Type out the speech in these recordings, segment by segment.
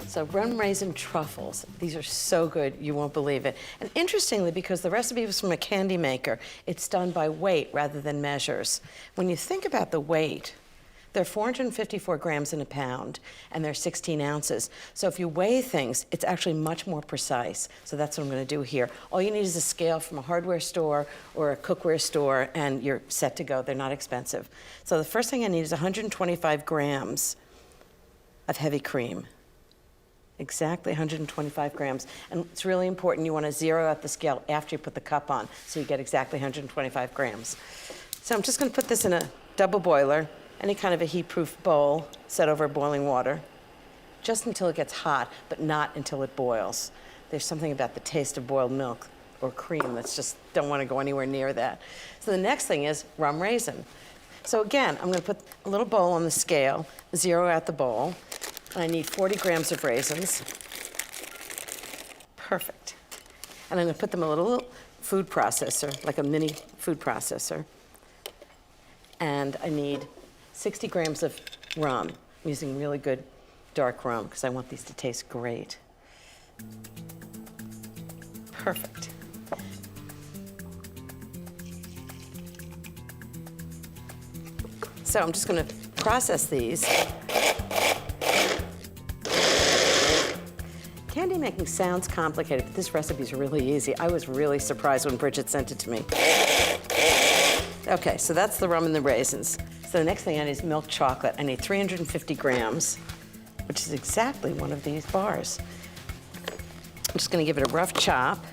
So Rum Raisin Truffles, these are so good, you won't believe it. And interestingly, because the recipe was from a candy maker, it's done by weight rather than measures. When you think about the weight, they're 454 grams in a pound, and they're 16 ounces. So if you weigh things, it's actually much more precise. So that's what I'm gonna do here. All you need is a scale from a hardware store or a cookware store, and you're set to go. They're not expensive. So the first thing I need is 125 grams of heavy cream. Exactly 125 grams. And it's really important, you wanna zero out the scale after you put the cup on, so you get exactly 125 grams. So I'm just gonna put this in a double boiler, any kind of a heat-proof bowl set over boiling water, just until it gets hot, but not until it boils. There's something about the taste of boiled milk or cream that's just, don't wanna go anywhere near that. So the next thing is rum raisin. So again, I'm gonna put a little bowl on the scale, zero out the bowl, and I need 40 grams of raisins. Perfect. And I'm gonna put them in a little food processor, like a mini food processor. And I need 60 grams of rum. I'm using really good dark rum because I want these to taste great. Perfect. So I'm just gonna process these. Candy making sounds complicated, but this recipe is really easy. I was really surprised when Bridget sent it to me. Okay, so that's the rum and the raisins. So the next thing I need is milk chocolate. I need 350 grams, which is exactly one of these bars. I'm just gonna give it a rough chop.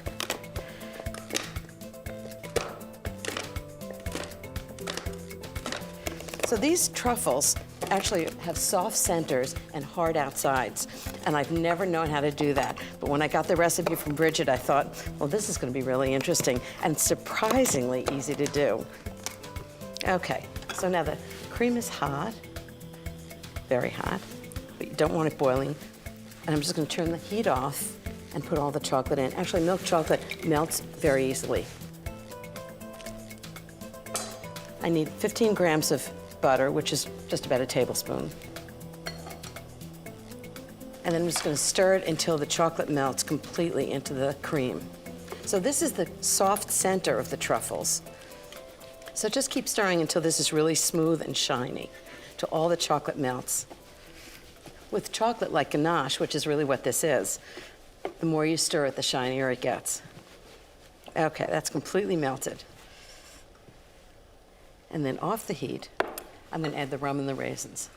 So these truffles actually have soft centers and hard outsides, and I've never known how to do that. But when I got the recipe from Bridget, I thought, well, this is gonna be really interesting and surprisingly easy to do. Okay, so now the cream is hot, very hot, but you don't want it boiling. And I'm just gonna turn the heat off and put all the chocolate in. Actually, milk chocolate melts very easily. I need 15 grams of butter, which is just about a tablespoon. And then I'm just gonna stir it until the chocolate melts completely into the cream. So this is the soft center of the truffles. So just keep stirring until this is really smooth and shiny, till all the chocolate melts. With chocolate like ganache, which is really what this is, the more you stir it, the shinier it gets. Okay, that's completely melted. And then off the heat, I'm gonna add the rum and the raisins.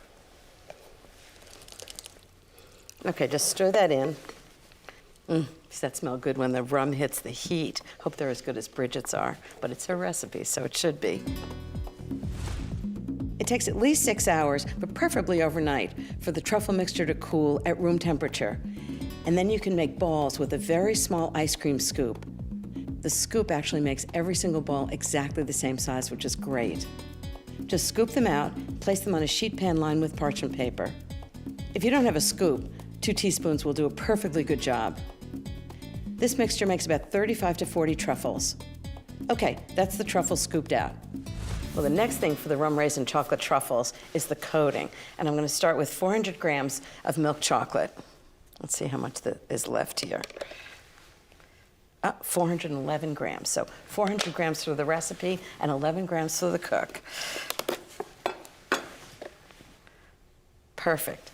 Okay, just stir that in. Does that smell good when the rum hits the heat? Hope they're as good as Bridget's are, but it's her recipe, so it should be. It takes at least 6 hours, but preferably overnight, for the truffle mixture to cool at room temperature. And then you can make balls with a very small ice cream scoop. The scoop actually makes every single ball exactly the same size, which is great. Just scoop them out, place them on a sheet pan lined with parchment paper. If you don't have a scoop, 2 teaspoons will do a perfectly good job. This mixture makes about 35 to 40 truffles. Okay, that's the truffles scooped out. Well, the next thing for the rum raisin chocolate truffles is the coating. And I'm gonna start with 400 grams of milk chocolate. Let's see how much is left here. 411 grams. So 400 grams for the recipe and 11 grams for the cook. Perfect.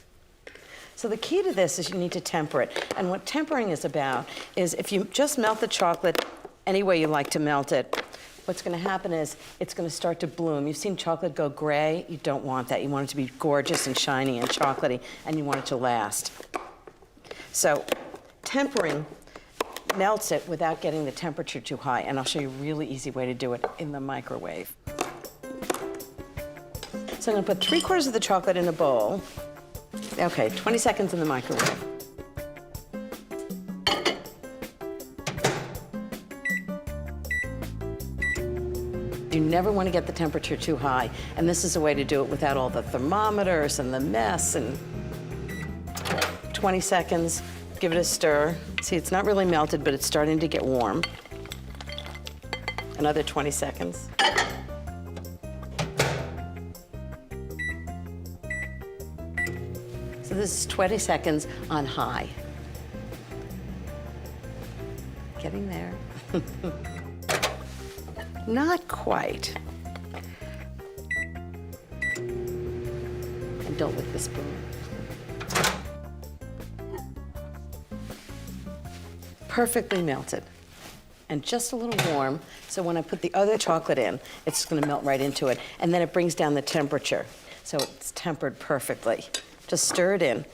So the key to this is you need to temper it. And what tempering is about is if you just melt the chocolate any way you like to melt it, what's gonna happen is it's gonna start to bloom. You've seen chocolate go gray. You don't want that. You want it to be gorgeous and shiny and chocolatey, and you want it to last. So tempering melts it without getting the temperature too high, and I'll show you a really easy way to do it in the microwave. So I'm gonna put 3/4 of the chocolate in a bowl. Okay, 20 seconds in the microwave. You never want to get the temperature too high, and this is a way to do it without all the thermometers and the mess. And 20 seconds, give it a stir. See, it's not really melted, but it's starting to get warm. Another 20 seconds. So this is 20 seconds on high. Getting there. Not quite. And don't lick the spoon. Perfectly melted. And just a little warm, so when I put the other chocolate in, it's gonna melt right into it. And then it brings down the temperature, so it's tempered perfectly. Just stir it in.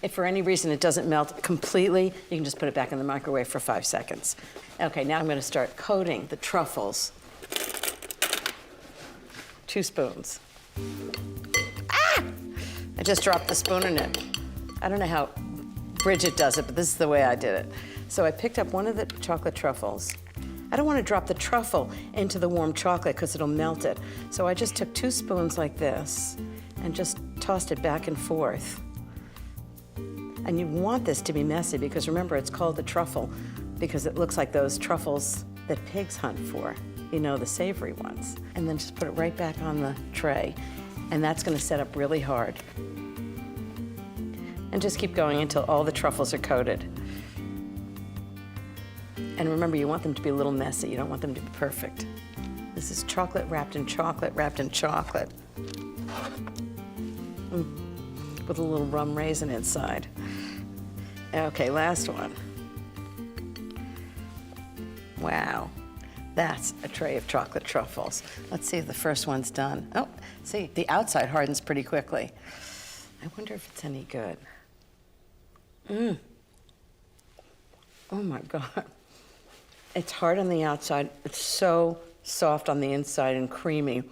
If for any reason it doesn't melt completely, you can just put it back in the microwave for 5 seconds. Okay, now I'm gonna start coating the truffles. 2 spoons. Ah! I just dropped the spoon in it. I don't know how Bridget does it, but this is the way I did it. So I picked up one of the chocolate truffles. I don't want to drop the truffle into the warm chocolate because it'll melt it. So I just took 2 spoons like this and just tossed it back and forth. And you want this to be messy because remember, it's called the truffle because it looks like those truffles that pigs hunt for, you know, the savory ones. And then just put it right back on the tray. And that's going to set up really hard. And just keep going until all the truffles are coated. And remember, you want them to be a little messy. You don't want them to be perfect. This is chocolate wrapped in chocolate, wrapped in chocolate. With a little rum raisin inside. Okay, last one. Wow, that's a tray of chocolate truffles. Let's see if the first one's done. Oh, see, the outside hardens pretty quickly. I wonder if it's any good. Oh my God. It's hard on the outside. It's so soft on the inside and creamy.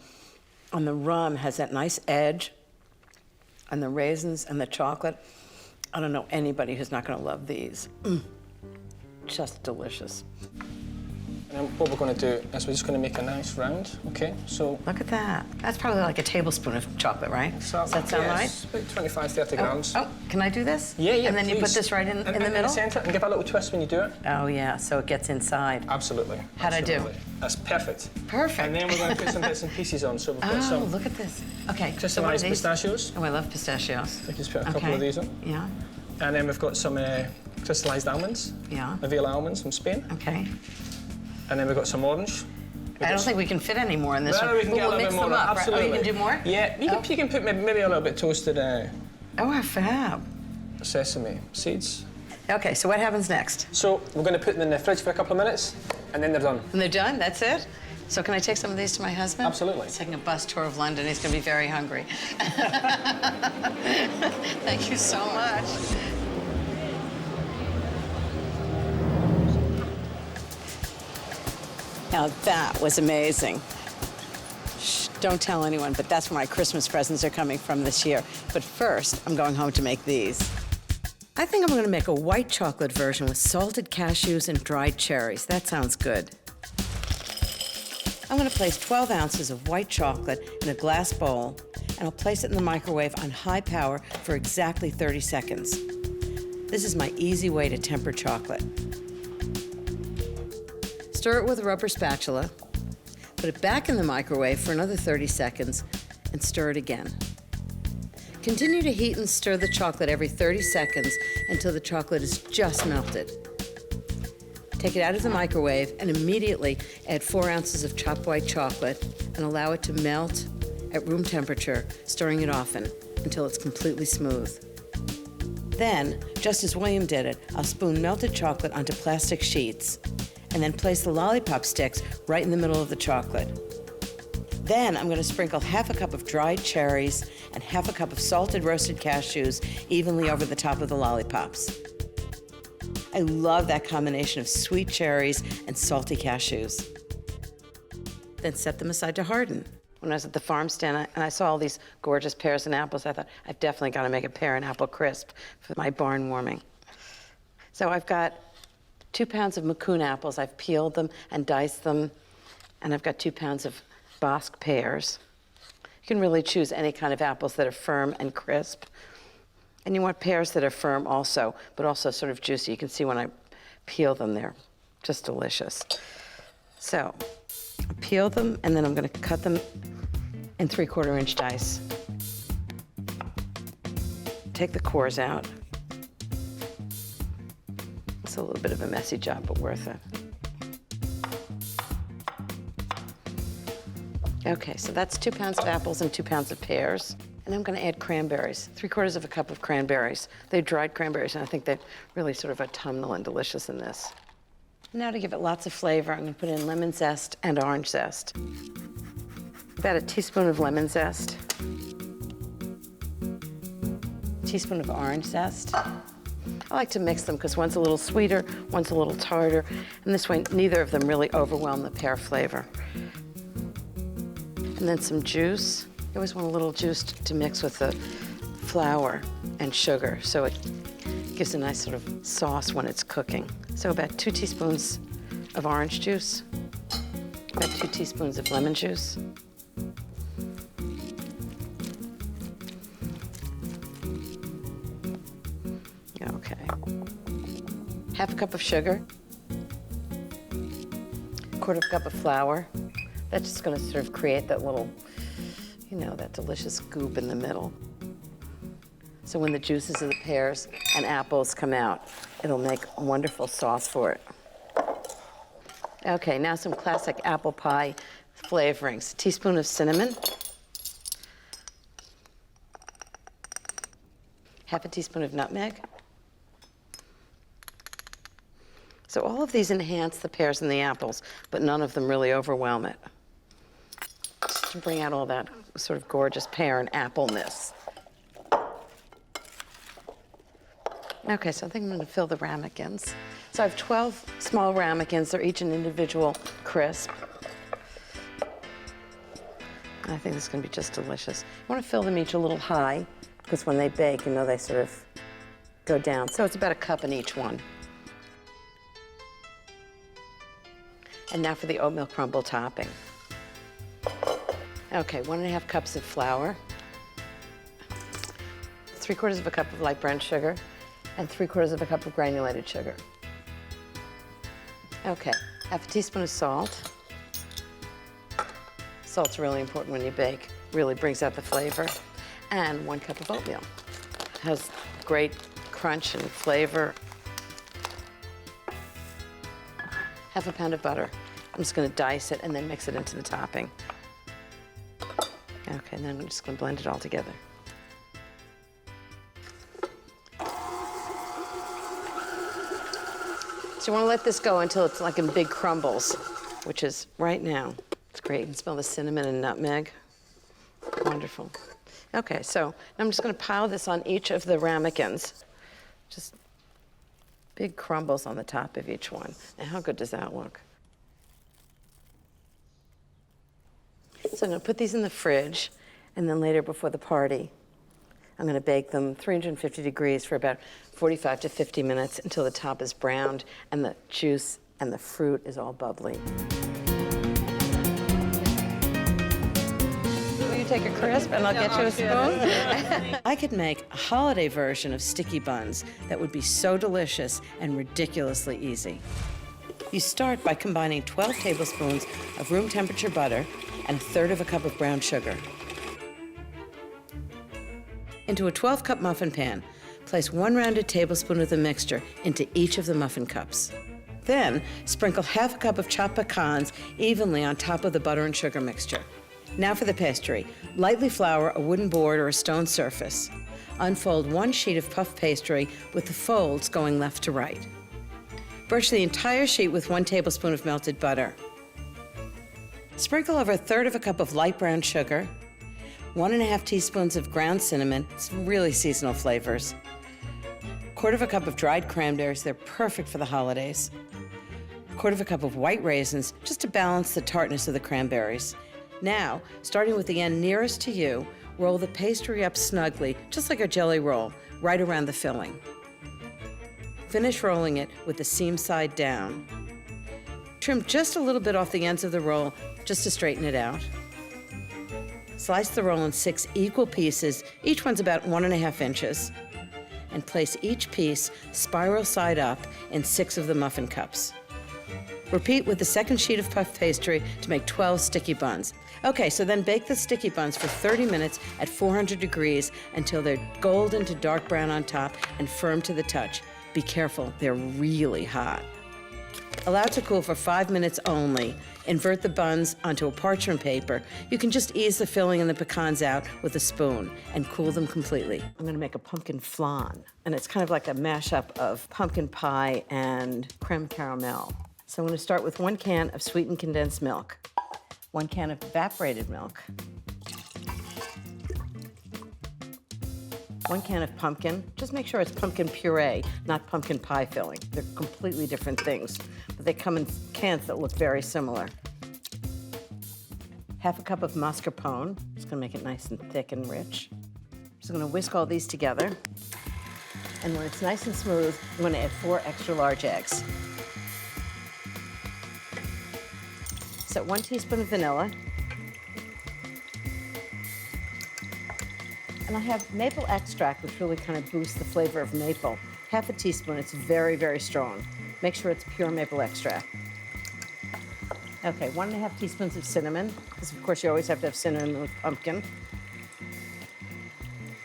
And the rum has that nice edge. And the raisins and the chocolate. I don't know anybody who's not gonna love these. Just delicious. And what we're going to do is we're just going to make a nice round, okay? So look at that. That's probably like a tablespoon of chocolate, right? So, does that sound right? About 25, 30 grams. Oh, can I do this? Yeah, And then please. you put this right in the middle? In the centre, and give a little twist when you do it. Oh, yeah, so it gets inside. Absolutely. How'd I do? That's perfect. Perfect. And then we're going to put some bits and pieces on. So we've got Oh, some look at this. Okay, crystallised pistachios. Oh, I love pistachios. We can just put a couple of these on. Yeah. And then we've got some crystallised almonds. Yeah. Avila almonds from Spain. Okay. And then we've got some orange. I don't think we can fit any more in this one. We can get a little bit more. Them up, Absolutely. right? Oh, you can do more? Yeah, you can put maybe a little bit toasted oh, fab. sesame seeds. Okay, so what happens next? So we're going to put them in the fridge for a couple of minutes, and then they're done. And they're done? That's it? So can I take some of these to my husband? Absolutely. He's taking a bus tour of London. He's going to be very hungry. Thank you so much. Now that was amazing. Shh, don't tell anyone, but that's where my Christmas presents are coming from this year. But first, I'm going home to make these. I think I'm going to make a white chocolate version with salted cashews and dried cherries. That sounds good. I'm going to place 12 ounces of white chocolate in a glass bowl, and I'll place it in the microwave on high power for exactly 30 seconds. This is my easy way to temper chocolate. Stir it with a rubber spatula, put it back in the microwave for another 30 seconds, and stir it again. Continue to heat and stir the chocolate every 30 seconds until the chocolate is just melted. Take it out of the microwave and immediately add 4 ounces of chopped white chocolate and allow it to melt at room temperature, stirring it often until it's completely smooth. Then, just as William did it, I'll spoon melted chocolate onto plastic sheets and then place the lollipop sticks right in the middle of the chocolate. Then I'm going to sprinkle half a cup of dried cherries and half a cup of salted roasted cashews evenly over the top of the lollipops. I love that combination of sweet cherries and salty cashews. Then set them aside to harden. When I was at the farm stand and I saw all these gorgeous pears and apples, I thought, I've definitely got to make a pear and apple crisp for my barn warming. So I've got 2 pounds of Mocha apples. I've peeled them and diced them. And I've got 2 pounds of Bosc pears. You can really choose any kind of apples that are firm and crisp. And you want pears that are firm also, but also sort of juicy. You can see when I peel them, they're just delicious. So I peel them, and then I'm going to cut them in 3/4 inch dice. take the cores out. It's a little bit of a messy job, but worth it. Okay, so that's 2 pounds of apples and 2 pounds of pears. And I'm gonna add cranberries, 3/4 of a cup of cranberries. They're dried cranberries, and I think they're really sort of autumnal and delicious in this. Now to give it lots of flavor, I'm gonna put in lemon zest and orange zest. About a teaspoon of lemon zest. Teaspoon of orange zest. I like to mix them because one's a little sweeter, one's a little tartar, and this way neither of them really overwhelm the pear flavor. And then some juice. I always want a little juice to mix with the flour and sugar, so it gives a nice sort of sauce when it's cooking. So about 2 teaspoons of orange juice, about 2 teaspoons of lemon juice. Okay. 1/2 cup of sugar, 1/4 cup of flour. That's just gonna sort of create that little, you know, that delicious goop in the middle. So when the juices of the pears and apples come out, it'll make a wonderful sauce for it. Okay, now some classic apple pie flavorings. A teaspoon of cinnamon, 1/2 teaspoon of nutmeg. So all of these enhance the pears and the apples, but none of them really overwhelm it. Just to bring out all that sort of gorgeous pear and appleness. Okay, so I think I'm gonna fill the ramekins. So I have 12 small ramekins. They're each an individual crisp. I think this is gonna be just delicious. You wanna fill them each a little high, because when they bake, you know, they sort of go down. So it's about a cup in each one. And now for the oatmeal crumble topping. Okay, 1½ cups of flour, 3/4 of a cup of light brown sugar, and 3/4 of a cup of granulated sugar. Okay, 1/2 teaspoon of salt. Salt's really important when you bake, really brings out the flavor. And 1 cup of oatmeal. It has great crunch and flavor. 1/2 pound of butter. I'm just gonna dice it and then mix it into the topping. Okay, and then I'm just gonna blend it all together. So you wanna let this go until it's like in big crumbles, which is right now. It's great, you can smell the cinnamon and nutmeg. Wonderful. Okay, so I'm just gonna pile this on each of the ramekins. Just big crumbles on the top of each one. Now, how good does that look? So I'm gonna put these in the fridge, and then later before the party, I'm gonna bake them 350 degrees for about 45 to 50 minutes until the top is browned and the juice and the fruit is all bubbly. Will you take a crisp and I'll get you a spoon? I could make a holiday version of sticky buns that would be so delicious and ridiculously easy. You start by combining 12 tablespoons of room temperature butter and 1/3 of a cup of brown sugar. Into a 12-cup muffin pan, place 1 rounded tablespoon of the mixture into each of the muffin cups. Then, sprinkle 1/2 cup of chopped pecans evenly on top of the butter and sugar mixture. Now for the pastry. Lightly flour a wooden board or a stone surface. Unfold 1 sheet of puff pastry with the folds going left to right. Brush the entire sheet with 1 tablespoon of melted butter. Sprinkle over 1/3 of a cup of light brown sugar, 1½ teaspoons of ground cinnamon, some really seasonal flavors, 1/4 cup of dried cranberries, they're perfect for the holidays, 1/4 cup of white raisins, just to balance the tartness of the cranberries. Now, starting with the end nearest to you, roll the pastry up snugly, just like a jelly roll, right around the filling. Finish rolling it with the seam side down. Trim just a little bit off the ends of the roll, just to straighten it out. Slice the roll in 6 equal pieces, each one's about 1½ inches, and place each piece spiral side up in 6 of the muffin cups. Repeat with the second sheet of puff pastry to make 12 sticky buns. Okay, so then bake the sticky buns for 30 minutes at 400 degrees until they're golden to dark brown on top and firm to the touch. Be careful, they're really hot. Allow to cool for 5 minutes only. Invert the buns onto a parchment paper. You can just ease the filling and the pecans out with a spoon and cool them completely. I'm gonna make a pumpkin flan, and it's kind of like a mashup of pumpkin pie and creme caramel. So I'm gonna start with 1 can of sweetened condensed milk, 1 can of evaporated milk, 1 can of pumpkin. Just make sure it's pumpkin puree, not pumpkin pie filling. They're completely different things, but they come in cans that look very similar. Half a cup of mascarpone. Just gonna make it nice and thick and rich. Just gonna whisk all these together. And when it's nice and smooth, I'm gonna add 4 extra large eggs. So 1 teaspoon of vanilla. And I have maple extract, which really kind of boosts the flavor of maple. Half a teaspoon, it's very, very strong. Make sure it's pure maple extract. Okay, 1½ teaspoons of cinnamon, because of course you always have to have cinnamon with pumpkin.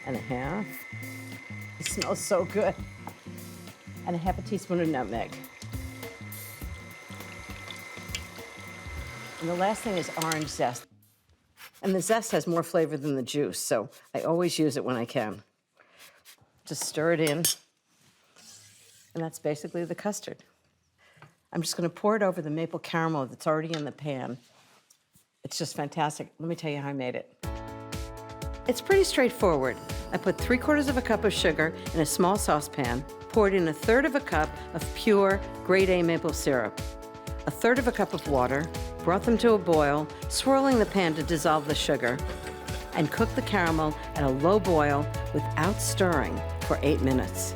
And a half. It smells so good. And a half a teaspoon of nutmeg. And the last thing is orange zest. And the zest has more flavor than the juice, so I always use it when I can. Just stir it in, and that's basically the custard. I'm just gonna pour it over the maple caramel that's already in the pan. It's just fantastic. Let me tell you how I made it. It's pretty straightforward. I put 3/4 cup of sugar in a small saucepan, poured in 1/3 cup of pure grade A maple syrup, 1/3 cup of water, brought them to a boil, swirling the pan to dissolve the sugar, and cook the caramel at a low boil without stirring for 8 minutes.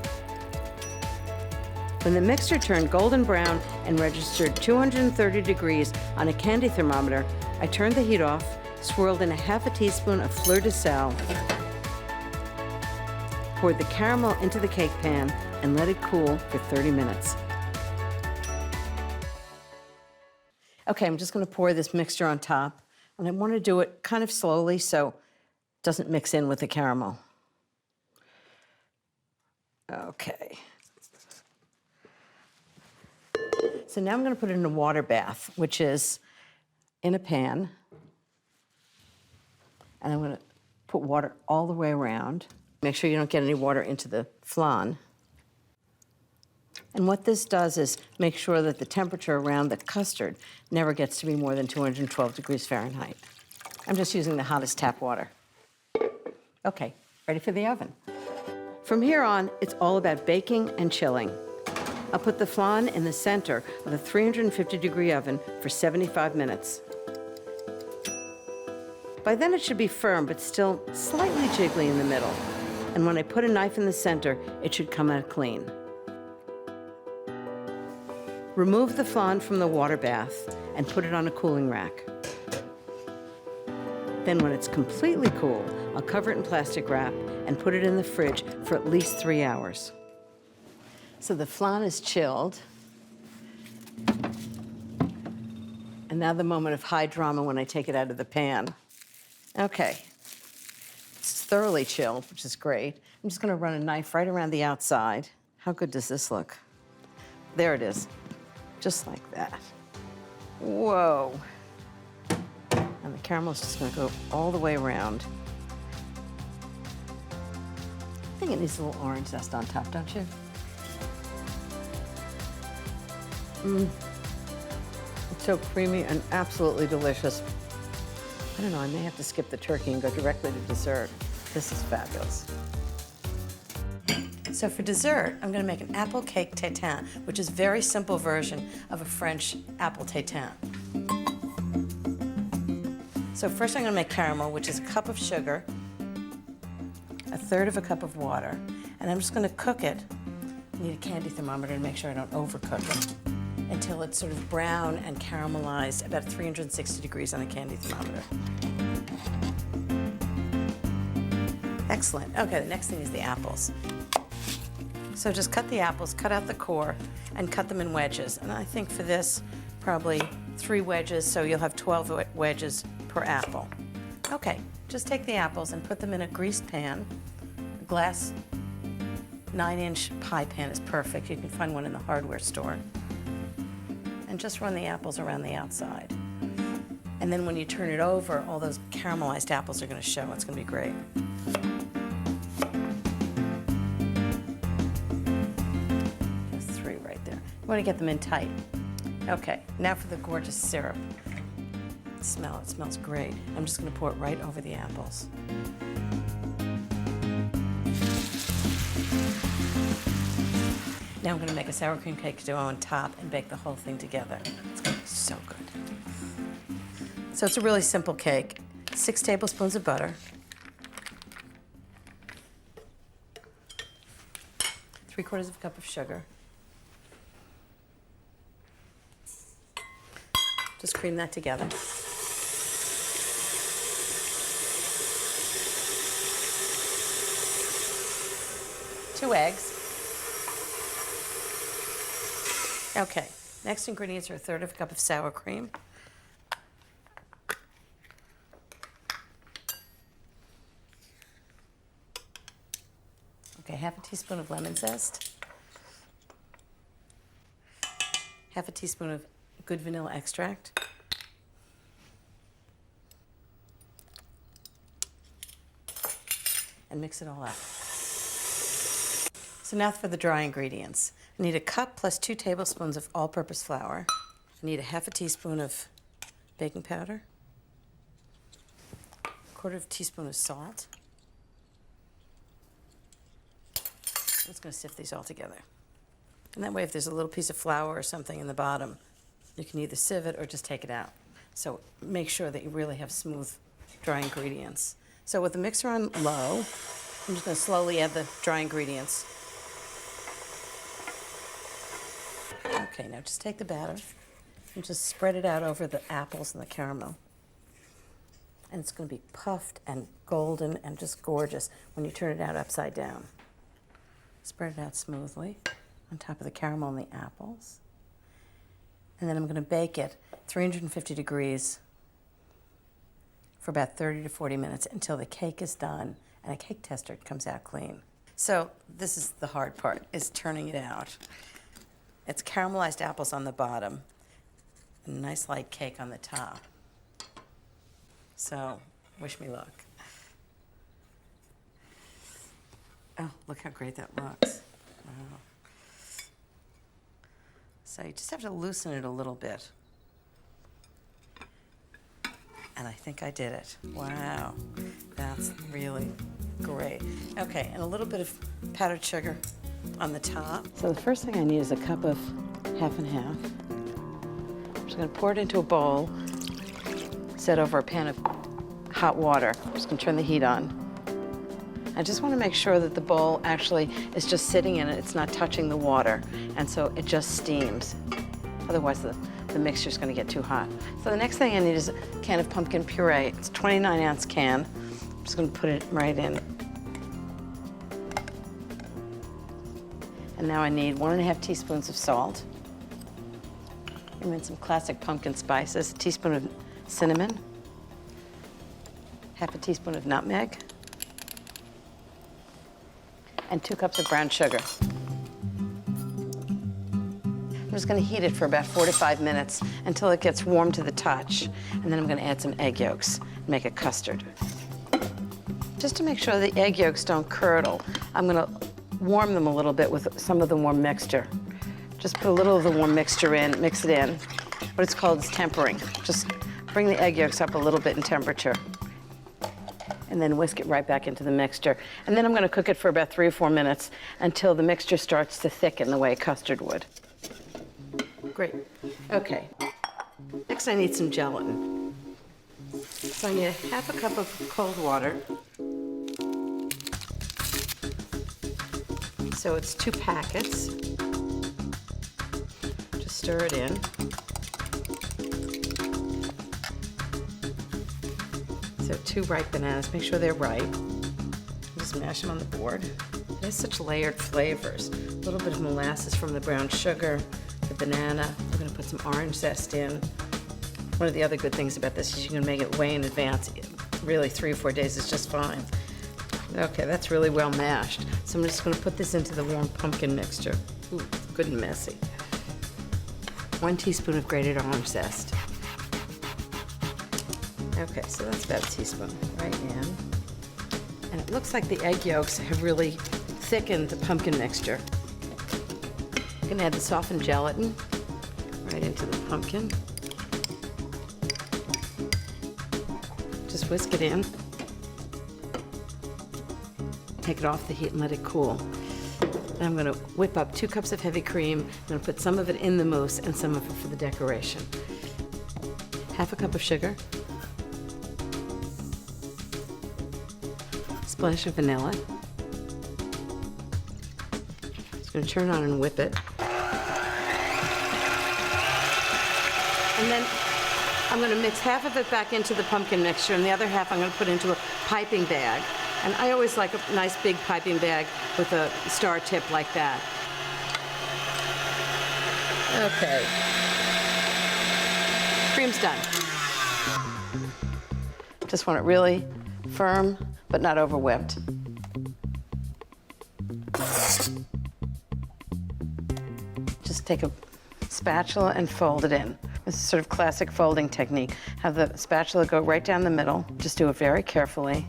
When the mixture turned golden brown and registered 230 degrees on a candy thermometer, I turned the heat off, swirled in 1/2 teaspoon of fleur de sel, poured the caramel into the cake pan, and let it cool for 30 minutes. Okay, I'm just gonna pour this mixture on top, and I wanna do it kind of slowly so it doesn't mix in with the caramel. Okay. So now I'm gonna put it in a water bath, which is in a pan, and I'm gonna put water all the way around. Make sure you don't get any water into the flan. And what this does is make sure that the temperature around the custard never gets to be more than 212 degrees Fahrenheit. I'm just using the hottest tap water. Okay, ready for the oven. From here on, it's all about baking and chilling. I'll put the flan in the center of a 350-degree oven for 75 minutes. By then it should be firm, but still slightly jiggly in the middle. And when I put a knife in the center, it should come out clean. Remove the flan from the water bath and put it on a cooling rack. Then when it's completely cool, I'll cover it in plastic wrap and put it in the fridge for at least 3 hours. So the flan is chilled. And now the moment of high drama when I take it out of the pan. Okay, it's thoroughly chilled, which is great. I'm just gonna run a knife right around the outside. How good does this look? There it is. Just like that. Whoa. And the caramel's just gonna go all the way around. I think it needs a little orange zest on top, don't you? It's so creamy and absolutely delicious. I don't know, I may have to skip the turkey and go directly to dessert. This is fabulous. So for dessert, I'm gonna make an apple cake tatin, which is a very simple version of a French apple tatin. So first I'm gonna make caramel, which is a cup of sugar, 1/3 cup of water, and I'm just gonna cook it. I need a candy thermometer to make sure I don't overcook it, until it's sort of brown and caramelized, about 360 degrees on a candy thermometer. Excellent. Okay, the next thing is the apples. So just cut the apples, cut out the core, and cut them in wedges. And I think for this, probably 3 wedges, so you'll have 12 wedges per apple. Okay, just take the apples and put them in a greased pan. A glass 9-inch pie pan is perfect. You can find one in the hardware store. And just run the apples around the outside. And then when you turn it over, all those caramelized apples are going to show. It's going to be great. There's 3 right there. You want to get them in tight. Okay, now for the gorgeous syrup. Smell it, smells great. I'm just going to pour it right over the apples. Now I'm going to make a sour cream cake dough on top and bake the whole thing together. It's going to be so good. So it's a really simple cake. 6 tablespoons of butter, 3/4 cup of sugar. Just cream that together. Two eggs. Okay, next ingredients are 1/3 cup of sour cream. Okay, 1/2 teaspoon of lemon zest. 1/2 teaspoon of good vanilla extract. And mix it all up. So now for the dry ingredients. I need a cup plus 2 tablespoons of all-purpose flour. I need 1/2 teaspoon of baking powder. 1/4 teaspoon of salt. I'm just going to sift these all together. And that way, if there's a little piece of flour or something in the bottom, you can either sieve it or just take it out. So make sure that you really have smooth, dry ingredients. So with the mixer on low, I'm just going to slowly add the dry ingredients. Okay, now just take the batter and just spread it out over the apples and the caramel. And it's going to be puffed and golden and just gorgeous when you turn it out upside down. Spread it out smoothly on top of the caramel and the apples. And then I'm going to bake it 350 degrees for about 30 to 40 minutes until the cake is done and a cake tester comes out clean. So this is the hard part, is turning it out. It's caramelized apples on the bottom and a nice light cake on the top. So wish me luck. Oh, look how great that looks. Wow. So you just have to loosen it a little bit. And I think I did it. Wow, that's really great. Okay, and a little bit of powdered sugar on the top. So the first thing I need is a cup of 1/2 and 1/2. I'm just gonna pour it into a bowl, set over a pan of hot water. I'm just gonna turn the heat on. I just want to make sure that the bowl actually is just sitting in it, it's not touching the water, and so it just steams. Otherwise the mixture's going to get too hot. So the next thing I need is a can of pumpkin puree. It's a 29-ounce can. I'm just going to put it right in. And now I need 1.5 teaspoons of salt. And then some classic pumpkin spices, a teaspoon of cinnamon, 1/2 teaspoon of nutmeg, and 2 cups of brown sugar. I'm just going to heat it for about 4 to 5 minutes until it gets warm to the touch, and then I'm going to add some egg yolks and make a custard. Just to make sure the egg yolks don't curdle, I'm going to warm them a little bit with some of the warm mixture. Just put a little of the warm mixture in, mix it in. What it's called is tempering. Just bring the egg yolks up a little bit in temperature, and then whisk it right back into the mixture. And then I'm going to cook it for about 3 or 4 minutes until the mixture starts to thicken the way a custard would. Great. Okay. Next I need some gelatin. So I need 1/2 cup of cold water. So it's 2 packets. Just stir it in. So 2 ripe bananas, make sure they're ripe. Just mash them on the board. It has such layered flavors. A little bit of molasses from the brown sugar, the banana. We're gonna put put some orange zest in. One of the other good things about this is you can make it way in advance. Really, 3 or 4 days is just fine. Okay, that's really well mashed. So I'm just gonna put this into the warm pumpkin mixture. Ooh, good and messy. 1 teaspoon of grated orange zest. Okay, so that's about a teaspoon right in. And it looks like the egg yolks have really thickened the pumpkin mixture. You can add the softened gelatin right into the pumpkin. Just whisk it in. Take it off the heat and let it cool. And I'm gonna whip up 2 cups of heavy cream. I'm gonna put some of it in the mousse and some of it for the decoration. Half a cup of sugar. Splash of vanilla. Just gonna turn on and whip it. And then I'm gonna mix half of it back into the pumpkin mixture and the other half I'm gonna put into a piping bag. And I always like a nice big piping bag with a star tip like that. Okay. Cream's done. Just want it really firm, but not over whipped. Just take a spatula and fold it in. This is sort of classic folding technique. Have the spatula go right down the middle. Just do it very carefully.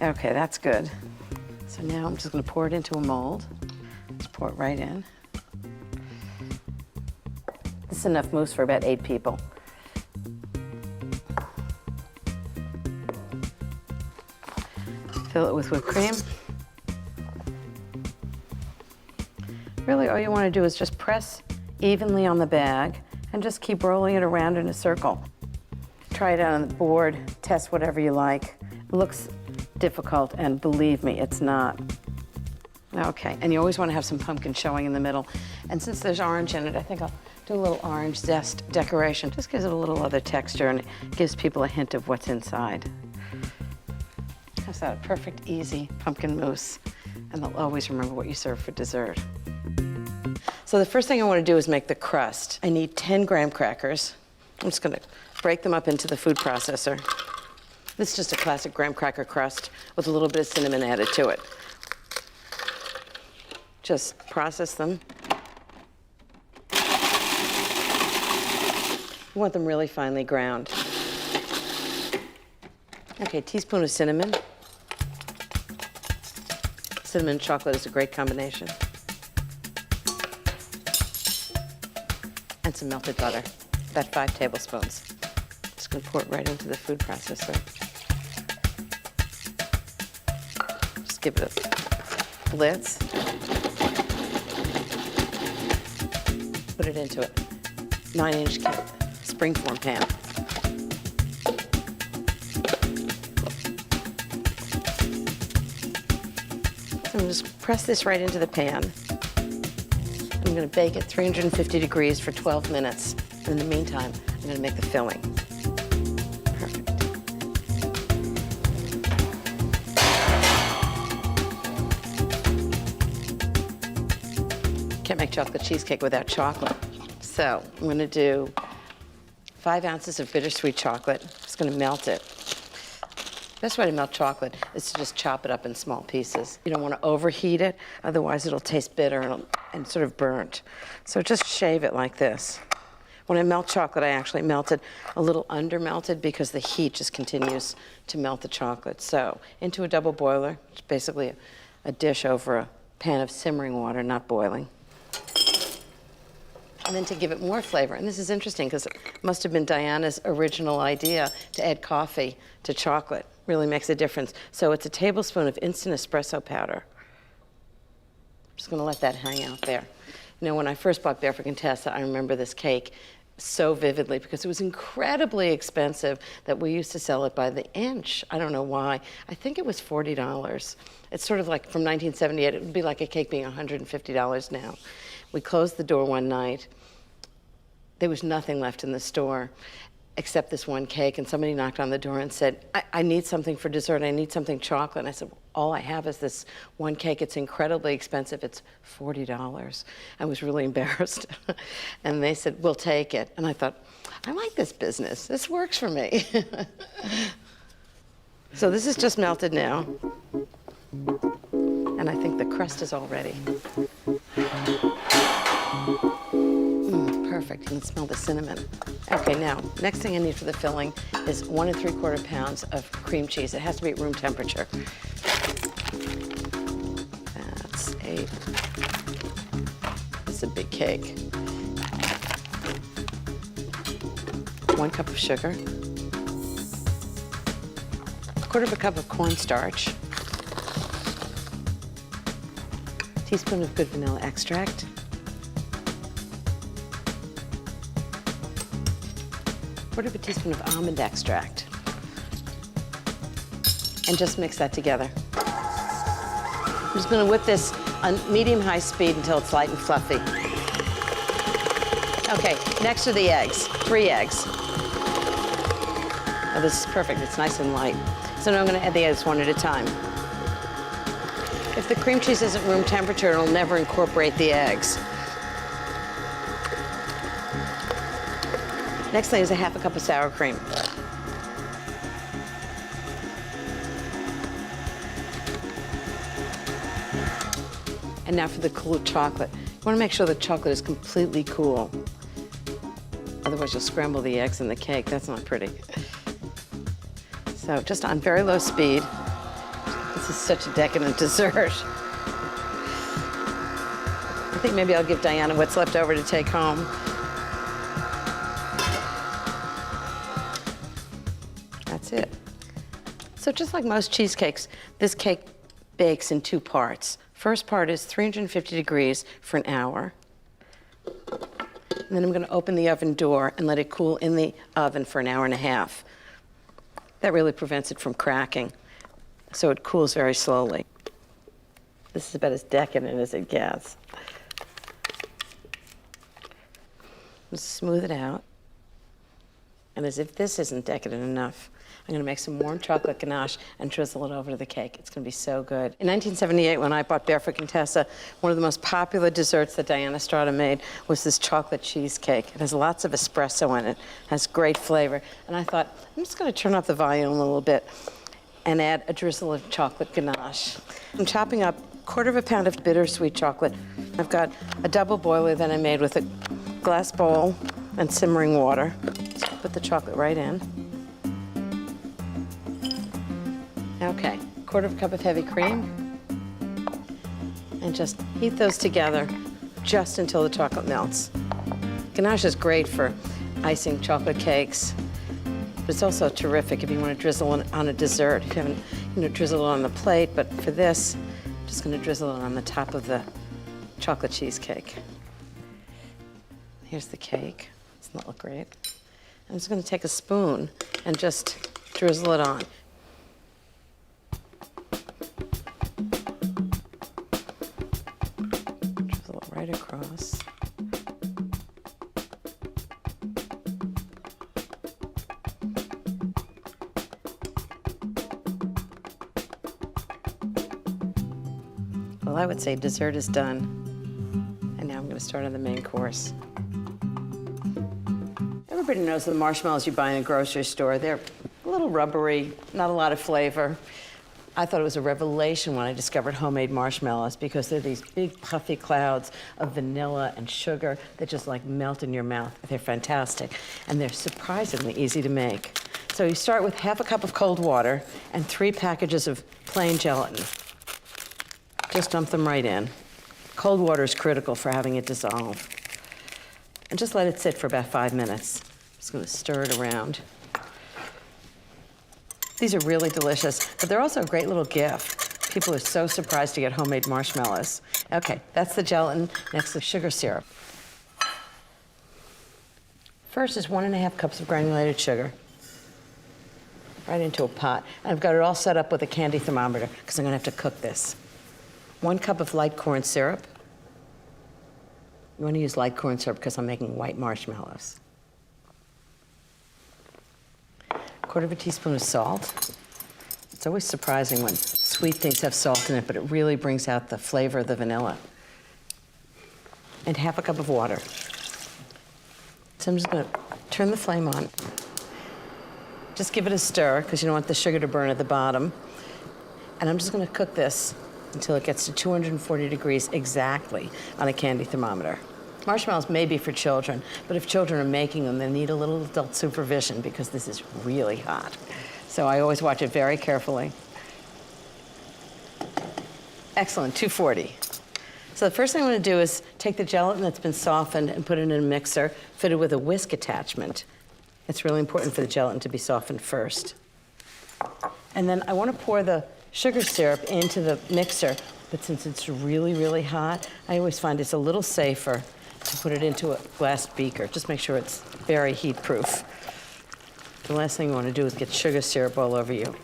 Okay, that's good. So now I'm just gonna pour it into a mold. Just pour it right in. This is enough mousse for about 8 people. Fill it with whipped cream. Really, all you want to do is just press evenly on the bag and just keep rolling it around in a circle. Try it out on the board, test whatever you like. It looks difficult, and believe me, it's not. Okay, and you always want to have some pumpkin showing in the middle. And since there's orange in it, I think I'll do a little orange zest decoration. Just gives it a little other texture, and it gives people a hint of what's inside. How's that? A perfect, easy pumpkin mousse. And they'll always remember what you serve for dessert. So the first thing I want to do is make the crust. I need 10 graham crackers. I'm just going to break them up into the food processor. This is just a classic graham cracker crust with a little bit of cinnamon added to it. Just process them. You want them really finely ground. Okay, teaspoon of cinnamon. Cinnamon and chocolate is a great combination. And some melted butter, about 5 tablespoons. Just gonna pour it right into the food processor. Just give it a blitz. Put it into a 9-inch springform pan. I'm gonna just press this right into the pan. I'm gonna bake at 350 degrees for 12 minutes. In the meantime, I'm gonna make the filling. Perfect. Can't make chocolate cheesecake without chocolate. So I'm gonna do 5 ounces of bittersweet chocolate. Just gonna melt it. Best way to melt chocolate is to just chop it up in small pieces. You don't want to overheat it, otherwise it'll taste bitter and sort of burnt. So just shave it like this. When I melt chocolate, I actually melt it a little under-melted because the heat just continues to melt the chocolate. So into a double boiler, it's basically a dish over a pan of simmering water, not boiling. And then to give it more flavor, and this is interesting because it must have been Diana's original idea to add coffee to chocolate. Really makes a difference. So it's a tablespoon of instant espresso powder. I'm just gonna let that hang out there. You know, when I first bought Barefoot Contessa, I remember this cake so vividly because it was incredibly expensive that we used to sell it by the inch. I don't know why. I think it was $40. It's sort of like from 1978. It would be like a cake being $150 now. We closed the door one night. There was nothing left in the store. except this one cake, and somebody knocked on the door and said, I need something for dessert. I need something chocolate. And I said, all I have is this one cake. It's incredibly expensive. It's $40. I was really embarrassed. And they said, we'll take it. And I thought, I like this business. This works for me. So this is just melted now. And I think the crust is all ready. Perfect. You can smell the cinnamon. Okay, now, next thing I need for the filling is 1 3/4 pounds of cream cheese. It has to be at room temperature. That's 8. It's a big cake. 1 cup of sugar. 1/4 cup of cornstarch. Teaspoon of good vanilla extract. 1/4 teaspoon of almond extract. And just mix that together. I'm just gonna whip this on medium-high speed until it's light and fluffy. Okay, next are the eggs, 3 eggs. Oh, this is perfect, it's nice and light. So now I'm gonna add the eggs one at a time. If the cream cheese isn't room temperature, it'll never incorporate the eggs. Next thing is a 1/2 cup of sour cream. And now for the cool chocolate. You want to make sure the chocolate is completely cool. Otherwise you'll scramble the eggs in the cake. That's not pretty. So just on very low speed. This is such a decadent dessert. I think maybe I'll give Diana what's left over to take home. That's it. So just like most cheesecakes, this cake bakes in 2 parts. First part is 350 degrees for an hour. And then I'm going to open the oven door and let it cool in the oven for an hour and a half. That really prevents it from cracking, so it cools very slowly. This is about as decadent as it gets. Just smooth it out. And as if this isn't decadent enough, I'm gonna make some warm chocolate ganache and drizzle it over to the cake. It's gonna be so good. In 1978, when I bought Barefoot Contessa, one of the most popular desserts that Diana Strata made was this chocolate cheesecake. It has lots of espresso in it, has great flavor. And I thought, I'm just gonna turn up the volume a little bit and add a drizzle of chocolate ganache. I'm chopping up 1/4 pound of bittersweet chocolate. I've got a double boiler that I made with a glass bowl and simmering water. So put the chocolate right in. Okay, 1/4 cup of heavy cream. And just heat those together just until the chocolate melts. Ganache is great for icing chocolate cakes, but it's also terrific if you want to drizzle it on a dessert. If you haven't, drizzle it on the plate, but for this, I'm just going to drizzle it on the top of the chocolate cheesecake. Here's the cake. Doesn't that look great? I'm just going to take a spoon and just drizzle it on. Drizzle it right across. Well, I would say dessert is done. And now I'm going to start on the main course. Everybody knows the marshmallows you buy in a grocery store. They're a little rubbery, not a lot of flavor. I thought it was a revelation when I discovered homemade marshmallows because they're these big puffy clouds of vanilla and sugar that just like melt in your mouth. They're fantastic, and they're surprisingly easy to make. So you start with 1/2 cup of cold water and 3 packages of plain gelatin. Just dump them right in. Cold water is critical for having it dissolve. And just let it sit for about 5 minutes. Just gonna stir it around. These are really delicious, but they're also a great little gift. People are so surprised to get homemade marshmallows. Okay, that's the gelatin next to sugar syrup. First is 1½ cups of granulated sugar. Right into a pot. And I've got it all set up with a candy thermometer because I'm gonna have to cook this. 1 cup of light corn syrup. You want to use light corn syrup because I'm making white marshmallows. 1/4 teaspoon of salt. It's always surprising when sweet things have salt in it, but it really brings out the flavor of the vanilla. And 1/2 cup of water. So I'm just gonna turn the flame on. Just give it a stir, because you don't want the sugar to burn at the bottom. And I'm just gonna cook this until it gets to 240 degrees exactly on a candy thermometer. Marshmallows may be for children, but if children are making them, they need a little adult supervision because this is really hot. So I always watch it very carefully. Excellent, 240. So the first thing I'm gonna do is take the gelatin that's been softened and put it in a mixer, fitted with a whisk attachment. It's really important for the gelatin to be softened first. And then I wanna pour the sugar syrup into the mixer, but since it's really, really hot, I always find it's a little safer to put it into a glass beaker. Just make sure it's very heat-proof. The last thing you want to do is get sugar syrup all over you.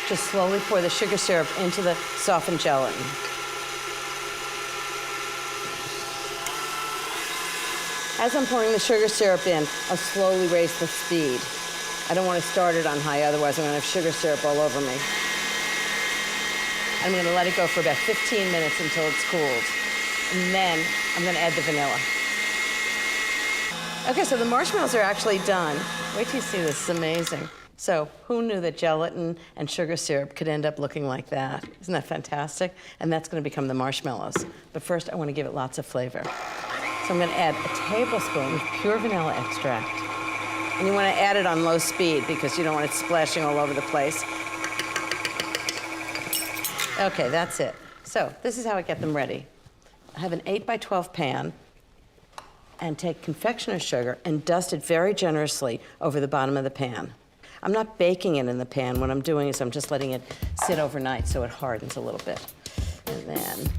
Just slowly pour the sugar syrup into the softened gelatin. As I'm pouring the sugar syrup in, I'll slowly raise the speed. I don't want to start it on high, otherwise I'm going to have sugar syrup all over me. I'm going to let it go for about 15 minutes until it's cooled. And then I'm going to add the vanilla. Okay, so the marshmallows are actually done. Wait till you see this, it's amazing. So who knew that gelatin and sugar syrup could end up looking like that? Isn't that fantastic? And that's going to become the marshmallows. But first, I want to give it lots of flavor. So I'm going to add a tablespoon of pure vanilla extract. And you want to add it on low speed because you don't want it splashing all over the place. Okay, that's it. So this is how I get them ready. I have an 8x12 pan and take confectioner's sugar and dust it very generously over the bottom of the pan. I'm not baking it in the pan. What I'm doing is I'm just letting it sit overnight so it hardens a little bit. And then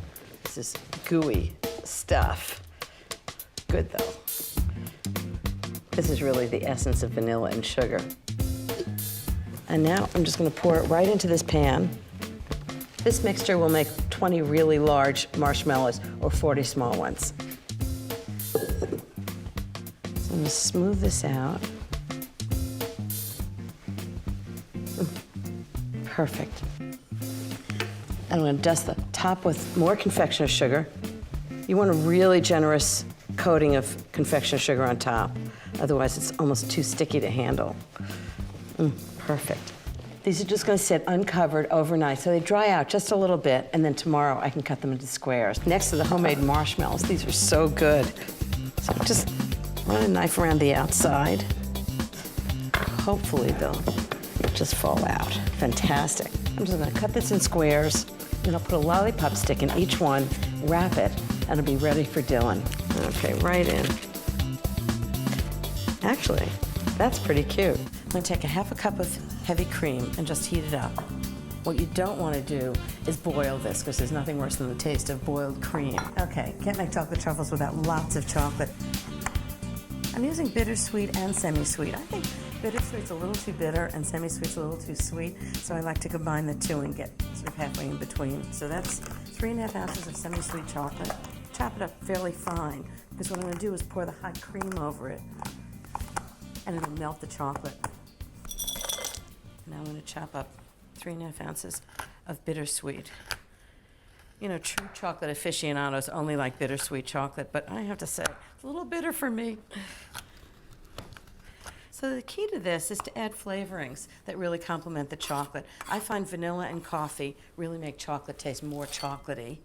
this is gooey stuff. Good though. This is really the essence of vanilla and sugar. And now I'm just gonna pour it right into this pan. This mixture will make 20 really large marshmallows or 40 small ones. So I'm gonna smooth this out. Perfect. And I'm gonna dust the top with more confectioner's sugar. You want a really generous coating of confectioner's sugar on top. Otherwise, it's almost too sticky to handle. Perfect. These are just gonna sit uncovered overnight, so they dry out just a little bit, and then tomorrow I can cut them into squares. Next to the homemade marshmallows, these are so good. So just run a knife around the outside. Hopefully they'll just fall out. Fantastic. I'm just gonna cut this in squares, and I'll put a lollipop stick in each one, wrap it, and it'll be ready for Dylan. Okay, right in. Actually, that's pretty cute. I'm gonna take a 1/2 cup of heavy cream and just heat it up. What you don't want to do is boil this, because there's nothing worse than the taste of boiled cream. Okay, can't make chocolate truffles without lots of chocolate. I'm using bittersweet and semi-sweet. I think bittersweet's a little too bitter and semi-sweet's a little too sweet, so I like to combine the two and get sort of halfway in between. So that's 3½ ounces of semi-sweet chocolate. Chop it up fairly fine, because what I'm gonna do is pour the hot cream over it, and it'll melt the chocolate. Now I'm gonna chop up 3½ ounces of bittersweet. You know, true chocolate aficionados only like bittersweet chocolate, but I have to say, it's a little bitter for me. So the key to this is to add flavorings that really complement the chocolate. I find vanilla and coffee really make chocolate taste more chocolatey.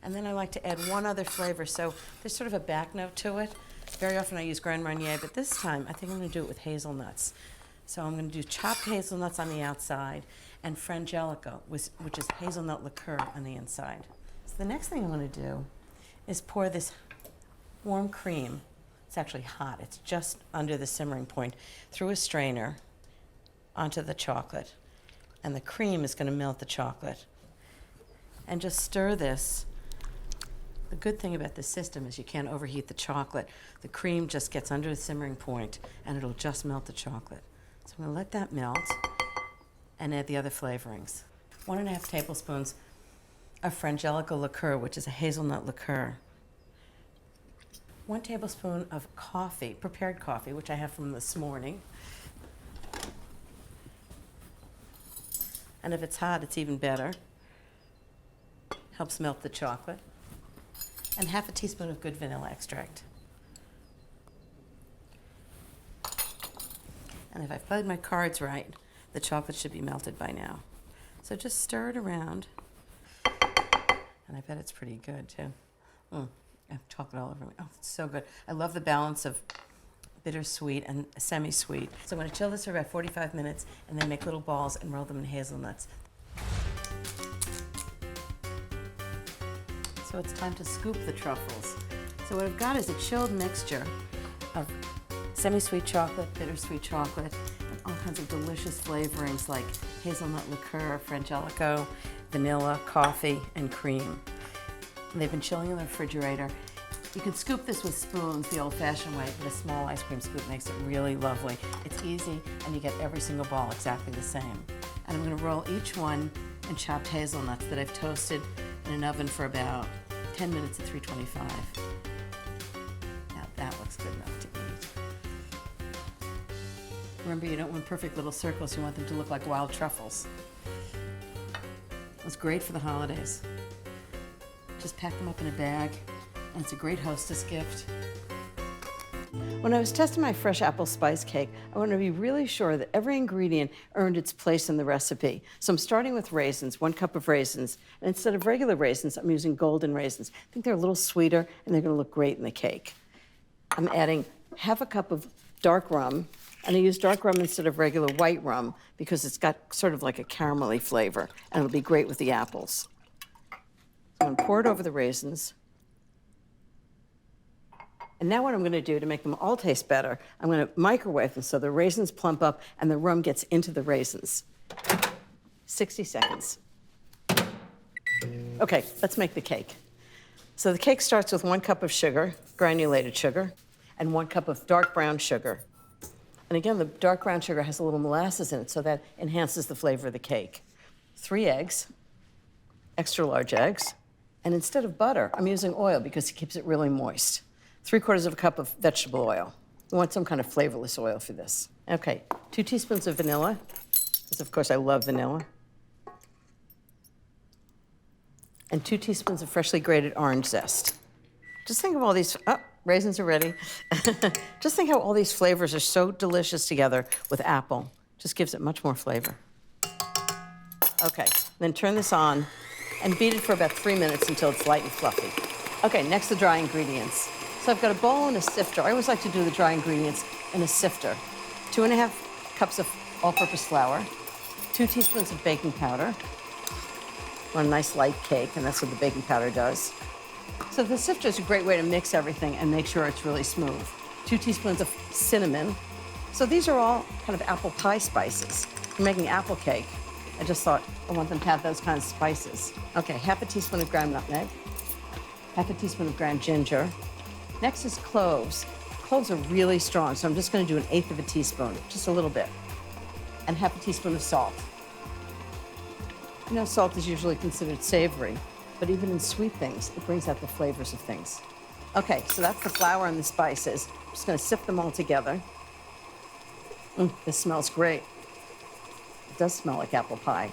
And then I like to add one other flavor, so there's sort of a back note to it. Very often I use Grand Marnier, but this time I think I'm gonna do it with hazelnuts. So I'm gonna do chopped hazelnuts on the outside and frangelico, which is hazelnut liqueur on the inside. So the next thing I'm gonna do is pour this warm cream. It's actually hot, it's just under the simmering point, through a strainer onto the chocolate. And the cream is gonna melt the chocolate. And just stir this. The good thing about this system is you can't overheat the chocolate. The cream just gets under the simmering point and it'll just melt the chocolate. So I'm gonna let that melt and add the other flavorings. 1½ tablespoons of frangelico liqueur, which is a hazelnut liqueur. 1 tablespoon of coffee, prepared coffee, which I have from this morning. And if it's hot, it's even better. Helps melt the chocolate. And half a teaspoon of good vanilla extract. And if I've played my cards right, the chocolate should be melted by now. So just stir it around. And I bet it's pretty good too. I have chocolate all over me. Oh, it's so good. I love the balance of bittersweet and semi-sweet. So I'm going to chill this for about 45 minutes and then make little balls and roll them in hazelnuts. So it's time to scoop the truffles. So what I've got is a chilled mixture of semi-sweet chocolate, bittersweet chocolate, and all kinds of delicious flavorings like hazelnut liqueur, frangelico, vanilla, coffee, and cream. And they've been chilling in the refrigerator. You can scoop this with spoons the old-fashioned way, but a small ice cream scoop makes it really lovely. It's easy, and you get every single ball exactly the same. And I'm going to roll each one in chopped hazelnuts that I've toasted in an oven for about 10 minutes at 325. Now that looks good enough to eat. Remember, you don't want perfect little circles. You want them to look like wild truffles. It's great for the holidays. Just pack them up in a bag, and it's a great hostess gift. When I was testing my fresh apple spice cake, I wanted to be really sure that every ingredient earned its place in the recipe. So I'm starting with raisins, 1 cup of raisins. And instead of regular raisins, I'm using golden raisins. I think they're a little sweeter, and they're going to look great in the cake. I'm adding half a cup of dark rum, and I use dark rum instead of regular white rum because it's got sort of like a caramelly flavor, and it'll be great with the apples. So I'm going to pour it over the raisins. And now what I'm going to do to make them all taste better, I'm going to microwave them so the raisins plump up and the rum gets into the raisins. 60 seconds. Okay, let's make the cake. So the cake starts with 1 cup of sugar, granulated sugar, and 1 cup of dark brown sugar. And again, the dark brown sugar has a little molasses in it, so that enhances the flavor of the cake. 3 eggs, extra large eggs, and instead of butter, I'm using oil because it keeps it really moist. 3/4 of a cup of vegetable oil. You want some kind of flavorless oil for this. Okay, 2 teaspoons of vanilla, because of course I love vanilla. And 2 teaspoons of freshly grated orange zest. Just think of all these, raisins are ready. Just think how all these flavors are so delicious together with apple. Just gives it much more flavor. Okay, then turn this on and beat it for about 3 minutes until it's light and fluffy. Okay, next the dry ingredients. So I've got a bowl and a sifter. I always like to do the dry ingredients in a sifter. 2½ cups of all-purpose flour, 2 teaspoons of baking powder. Want a nice light cake, and that's what the baking powder does. So the sifter is a great way to mix everything and make sure it's really smooth. 2 teaspoons of cinnamon. So these are all kind of apple pie spices. I'm making apple cake. I just thought I want them to have those kinds of spices. Okay, half a teaspoon of ground nutmeg, half a teaspoon of ground ginger. Next is cloves. Cloves are really strong, so I'm just going to do 1/8 of a teaspoon, just a little bit, and half a teaspoon of salt. You know, salt is usually considered savory, but even in sweet things, it brings out the flavors of things. Okay, so that's the flour and the spices. I'm just going to sift them all together. This smells great. It does smell like apple pie.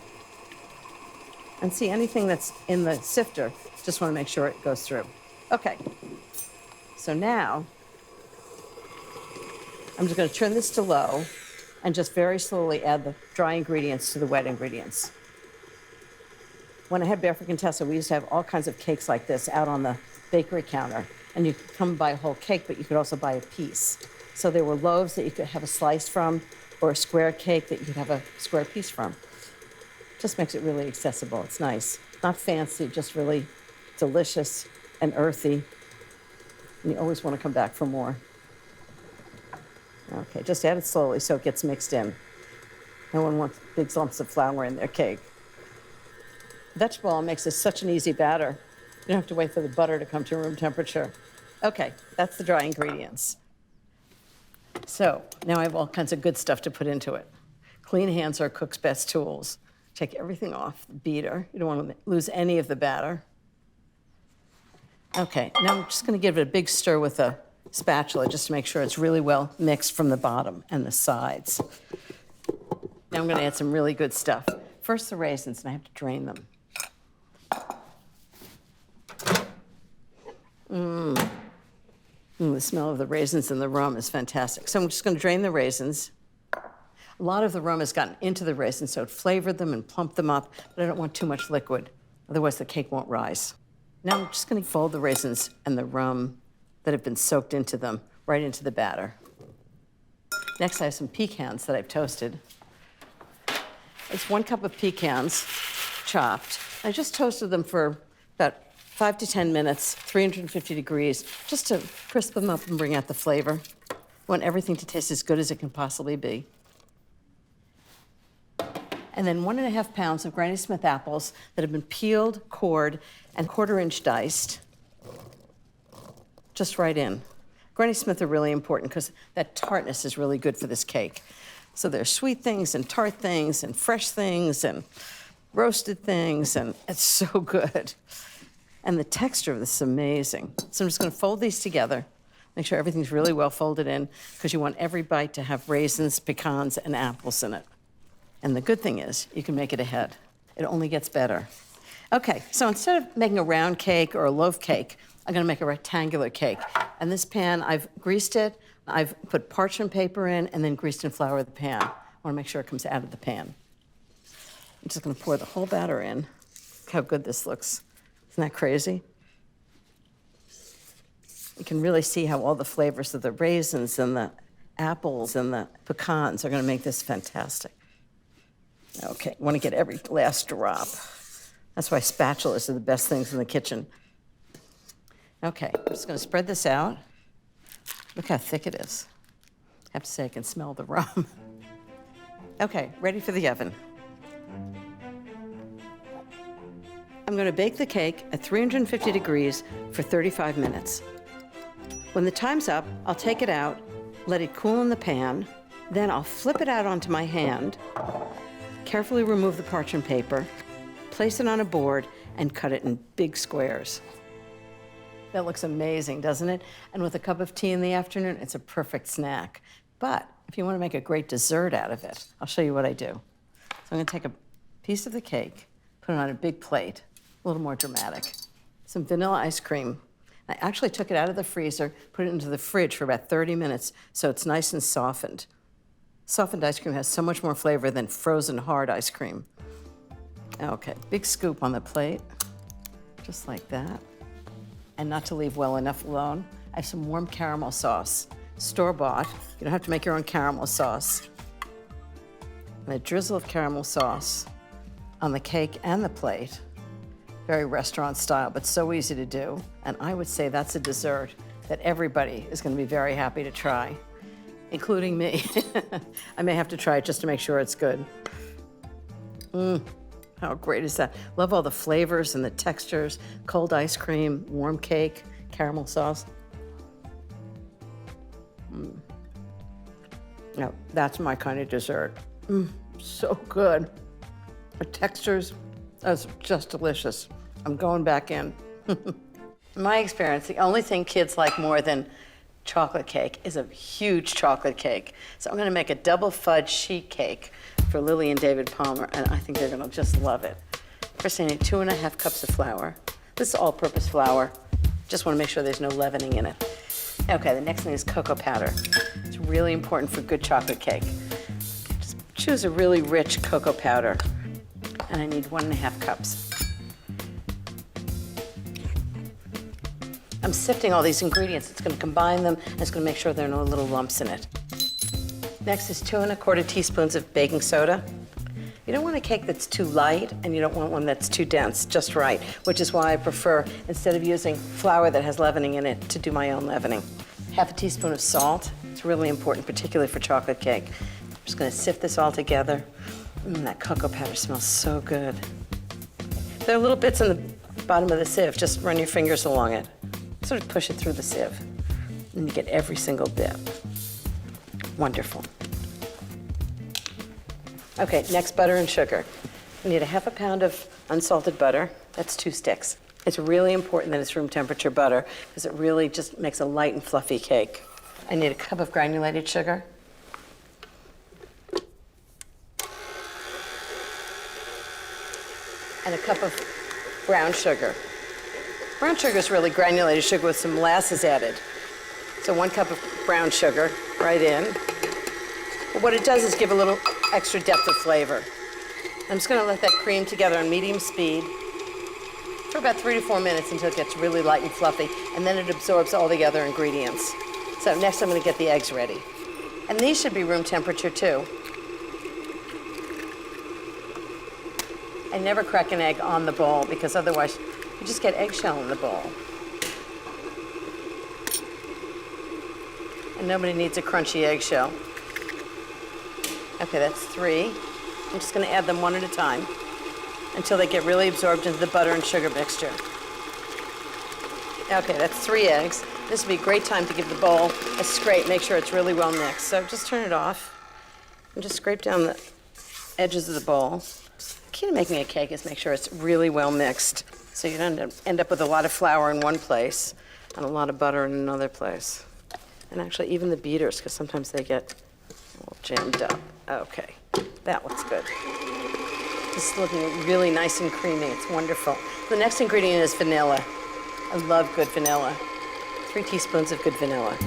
And see, anything that's in the sifter, just want to make sure it goes through. Okay. So now, I'm just going to turn this to low and just very slowly add the dry ingredients to the wet ingredients. When I had Barefoot Contessa, we used to have all kinds of cakes like this out on the bakery counter. And you could come buy a whole cake, but you could also buy a piece. So there were loaves that you could have a slice from, or a square cake that you could have a square piece from. Just makes it really accessible. It's nice. Not fancy, just really delicious and earthy. And you always want to come back for more. Okay, just add it slowly so it gets mixed in. No one wants big lumps of flour in their cake. Vegetable oil makes this such an easy batter. You don't have to wait for the butter to come to room temperature. Okay, that's the dry ingredients. So now I have all kinds of good stuff to put into it. Clean hands are a cook's best tools. Take everything off the beater. You don't want to lose any of the batter. Okay, now I'm just going to give it a big stir with a spatula just to make sure it's really well mixed from the bottom and the sides. Now I'm going to add some really good stuff. First, the raisins, and I have to drain them. The smell of the raisins and the rum is fantastic. So I'm just going to drain the raisins. A lot of the rum has gotten into the raisins, so it flavored them and plumped them up, but I don't want too much liquid. Otherwise, the cake won't rise. Now I'm just going to fold the raisins and the rum that have been soaked into them right into the batter. Next, I have some pecans that I've toasted. It's 1 cup of pecans, chopped. I just toasted them for about 5 to 10 minutes, 350 degrees, just to crisp them up and bring out the flavor. I want everything to taste as good as it can possibly be. And then 1.5 pounds of Granny Smith apples that have been peeled, cored, and 1/4 inch diced. Just right in. Granny Smith are really important because that tartness is really good for this cake. So there's sweet things and tart things and fresh things and roasted things, and it's so good. And the texture of this is amazing. So I'm just going to fold these together, make sure everything's really well folded in, because you want every bite to have raisins, pecans, and apples in it. And the good thing is, you can make it ahead. It only gets better. Okay, so instead of making a round cake or a loaf cake, I'm gonna make a rectangular cake. And this pan, I've greased it, I've put parchment paper in, and then greased and floured the pan. I wanna make sure it comes out of the pan. I'm just gonna pour the whole batter in. Look how good this looks. Isn't that crazy? You can really see how all the flavors of the raisins and the apples and the pecans are gonna make this fantastic. Okay, want to get every last drop. That's why spatulas are the best things in the kitchen. Okay, I'm just going to spread this out. Look how thick it is. I have to say I can smell the rum. Okay, ready for the oven. I'm going to bake the cake at 350 degrees for 35 minutes. When the time's up, I'll take it out, let it cool in the pan, then I'll flip it out onto my hand, carefully remove the parchment paper, place it on a board, and cut it in big squares. That looks amazing, doesn't it? And with a cup of tea in the afternoon, it's a perfect snack. But if you want to make a great dessert out of it, I'll show you what I do. So I'm going to take a piece of the cake, put it on a big plate, a little more dramatic. Some vanilla ice cream. I actually took it out of the freezer, put it into the fridge for about 30 minutes so it's nice and softened. Softened ice cream has so much more flavor than frozen hard ice cream. Okay, big scoop on the plate, just like that. And not to leave well enough alone, I have some warm caramel sauce, store-bought. You don't have to make your own caramel sauce. And a drizzle of caramel sauce on the cake and the plate. Very restaurant style, but so easy to do. And I would say that's a dessert that everybody is going to be very happy to try, including me. I may have to try it just to make sure it's good. How great is that? Love all the flavors and the textures. Cold ice cream, warm cake, caramel sauce. Now, that's my kind of dessert. So good. The textures, that's just delicious. I'm going back in. In my experience, the only thing kids like more than chocolate cake is a huge chocolate cake. So I'm gonna make a double fudge sheet cake for Lily and David Palmer, and I think they're gonna just love it. First, I need 2.5 cups of flour. This is all-purpose flour. Just wanna make sure there's no leavening in it. Okay, the next thing is cocoa powder. It's really important for good chocolate cake. Just choose a really rich cocoa powder, and I need 1.5 cups. I'm sifting all these ingredients. It's gonna combine them, and it's gonna make sure there are no little lumps in it. Next is 2¼ teaspoons of baking soda. You don't want a cake that's too light, and you don't want one that's too dense, just right, which is why I prefer, instead of using flour that has leavening in it, to do my own leavening. 1/2 teaspoon of salt. It's really important, particularly for chocolate cake. I'm just gonna sift this all together. That cocoa powder smells so good. There are little bits in the bottom of the sieve. Just run your fingers along it. Sort of push it through the sieve, and you get every single bit. Wonderful. Okay, next, butter and sugar. We need 1/2 pound of unsalted butter. That's 2 sticks. It's really important that it's room temperature butter because it really just makes a light and fluffy cake. I need a cup of granulated sugar. And a cup of brown sugar. Brown sugar is really granulated sugar with some molasses added. So 1 cup of brown sugar right in. But what it does is give a little extra depth of flavor. I'm just going to let that cream together on medium speed for about 3 to 4 minutes until it gets really light and fluffy, and then it absorbs all the other ingredients. So next I'm going to get the eggs ready. And these should be room temperature too. I never crack an egg on the bowl because otherwise you just get eggshell in the bowl. And nobody needs a crunchy eggshell. Okay, that's 3. I'm just going to add them one at a time until they get really absorbed into the butter and sugar mixture. Okay, that's 3 eggs. This would be a great time to give the bowl a scrape, make sure it's really well mixed. So just turn it off and just scrape down the edges of the bowl. The key to making a cake is make sure it's really well mixed so you don't end up with a lot of flour in one place and a lot of butter in another place. And actually even the beaters, because sometimes they get a little jammed up. Okay, that looks good. This is looking really nice and creamy. It's wonderful. The next ingredient is vanilla. I love good vanilla. 3 teaspoons of good vanilla.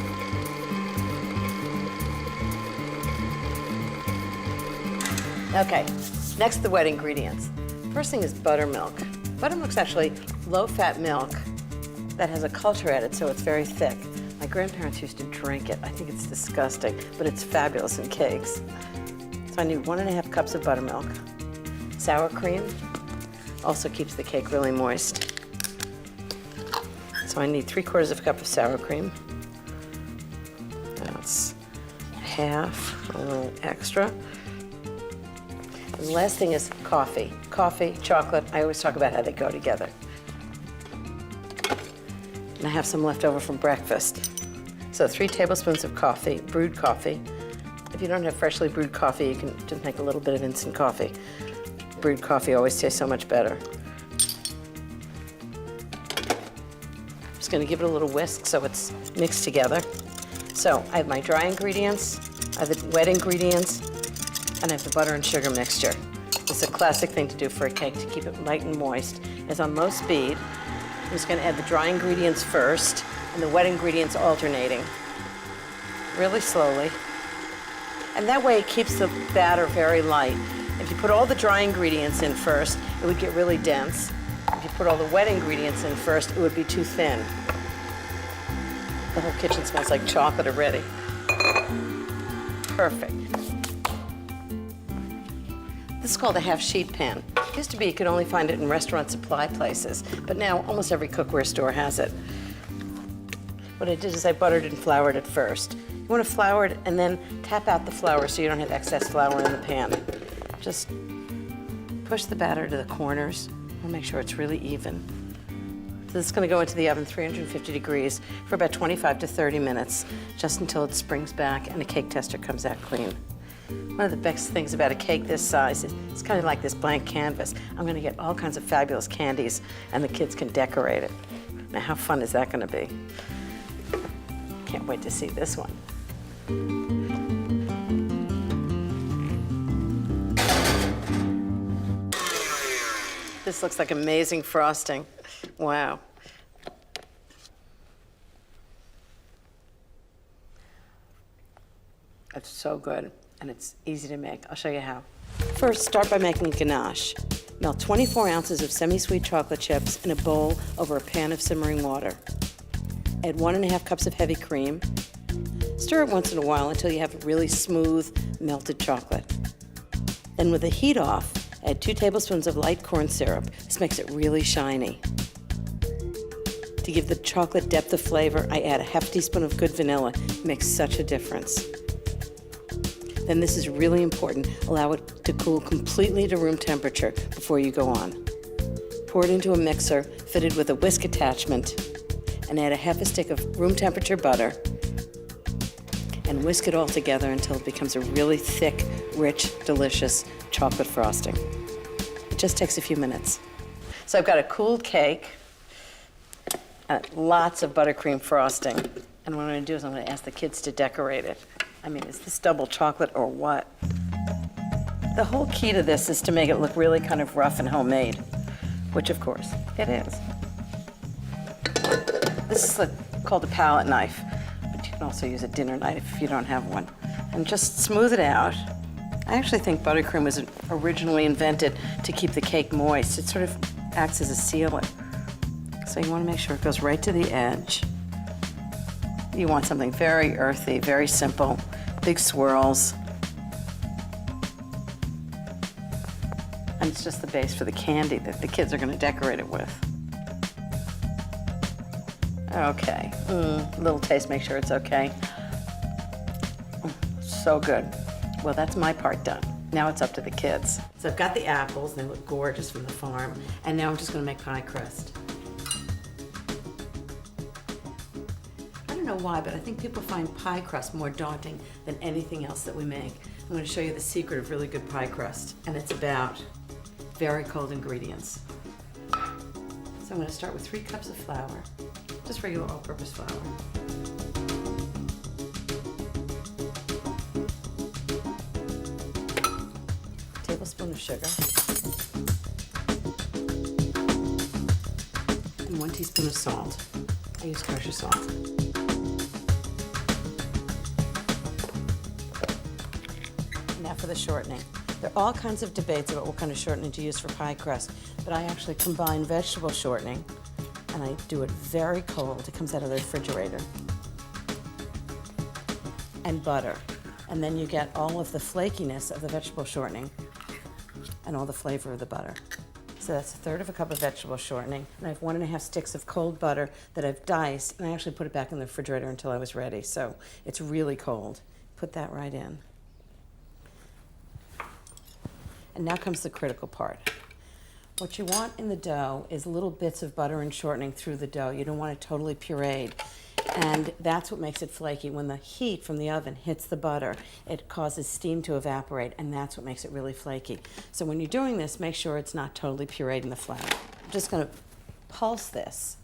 Okay, next the wet ingredients. First thing is buttermilk. Buttermilk's actually low-fat milk that has a culture added, so it's very thick. My grandparents used to drink it. I think it's disgusting, but it's fabulous in cakes. So I need 1½ cups of buttermilk. Sour cream also keeps the cake really moist. So I need 3/4 cup of sour cream. That's half, a little extra. And the last thing is coffee. Coffee, chocolate, I always talk about how they go together. And I have some left over from breakfast. So 3 tablespoons of coffee, brewed coffee. If you don't have freshly brewed coffee, you can just make a little bit of instant coffee. Brewed coffee always tastes so much better. Just gonna give it a little whisk so it's mixed together. So I have my dry ingredients, I have the wet ingredients, and I have the butter and sugar mixture. It's a classic thing to do for a cake to keep it light and moist. It's on low speed. I'm just gonna add the dry ingredients first and the wet ingredients alternating, really slowly. And that way it keeps the batter very light. If you put all the dry ingredients in first, it would get really dense. If you put all the wet ingredients in first, it would be too thin. The whole kitchen smells like chocolate already. Perfect. This is called a half sheet pan. It used to be you could only find it in restaurant supply places, but now almost every cookware store has it. What I did is I buttered and floured it first. You want to flour it and then tap out the flour so you don't have excess flour in the pan. Just push the batter to the corners and make sure it's really even. So this is going to go into the oven 350 degrees for about 25 to 30 minutes, just until it springs back and the cake tester comes out clean. One of the best things about a cake this size is it's kind of like this blank canvas. I'm going to get all kinds of fabulous candies and the kids can decorate it. Now how fun is that going to be? Can't wait to see this one. This looks like amazing frosting. Wow. It's so good, and it's easy to make. I'll show you how. First, start by making ganache. Melt 24 ounces of semi-sweet chocolate chips in a bowl over a pan of simmering water. Add 1½ cups of heavy cream. Stir it once in a while until you have really smooth, melted chocolate. Then with the heat off, add 2 tablespoons of light corn syrup. This makes it really shiny. To give the chocolate depth of flavor, I add a ½ teaspoon of good vanilla. It makes such a difference. Then this is really important. Allow it to cool completely to room temperature before you go on. Pour it into a mixer fitted with a whisk attachment and add a ½ stick of room temperature butter and whisk it all together until it becomes a really thick, rich, delicious chocolate frosting. It just takes a few minutes. So I've got a cooled cake. Lots of buttercream frosting. And what I'm going to do is I'm going to ask the kids to decorate it. I mean, is this double chocolate or what? The whole key to this is to make it look really kind of rough and homemade, which of course it is. This is called a palette knife, but you can also use a dinner knife if you don't have one. And just smooth it out. I actually think buttercream was originally invented to keep the cake moist. It sort of acts as a sealer. So you want to make sure it goes right to the edge. You want something very earthy, very simple, big swirls. And it's just the base for the candy that the kids are going to decorate it with. Okay, little taste, make sure it's okay. So good. Well, that's my part done. Now it's up to the kids. So I've got the apples, they look gorgeous from the farm, and now I'm just going to make pie crust. I don't know why, but I think people find pie crust more daunting than anything else that we make. I'm going to show you the secret of really good pie crust, and it's about very cold ingredients. So I'm going to start with 3 cups of flour, just regular all-purpose flour. Tablespoon of sugar. And 1 teaspoon of salt. I use kosher salt. Now for the shortening. There are all kinds of debates about what kind of shortening to use for pie crust, but I actually combine vegetable shortening, and I do it very cold. It comes out of the refrigerator. And butter. And then you get all of the flakiness of the vegetable shortening and all the flavor of the butter. So that's 1/3 cup of vegetable shortening. And I have 1½ sticks of cold butter that I've diced, and I actually put it back in the refrigerator until I was ready. So it's really cold. Put that right in. And now comes the critical part. What you want in the dough is little bits of butter and shortening through the dough. You don't want it totally pureed. And that's what makes it flaky. When the heat from the oven hits the butter, it causes steam to evaporate, and that's what makes it really flaky. So when you're doing this, make sure it's not totally pureed in the flour. I'm just going to pulse this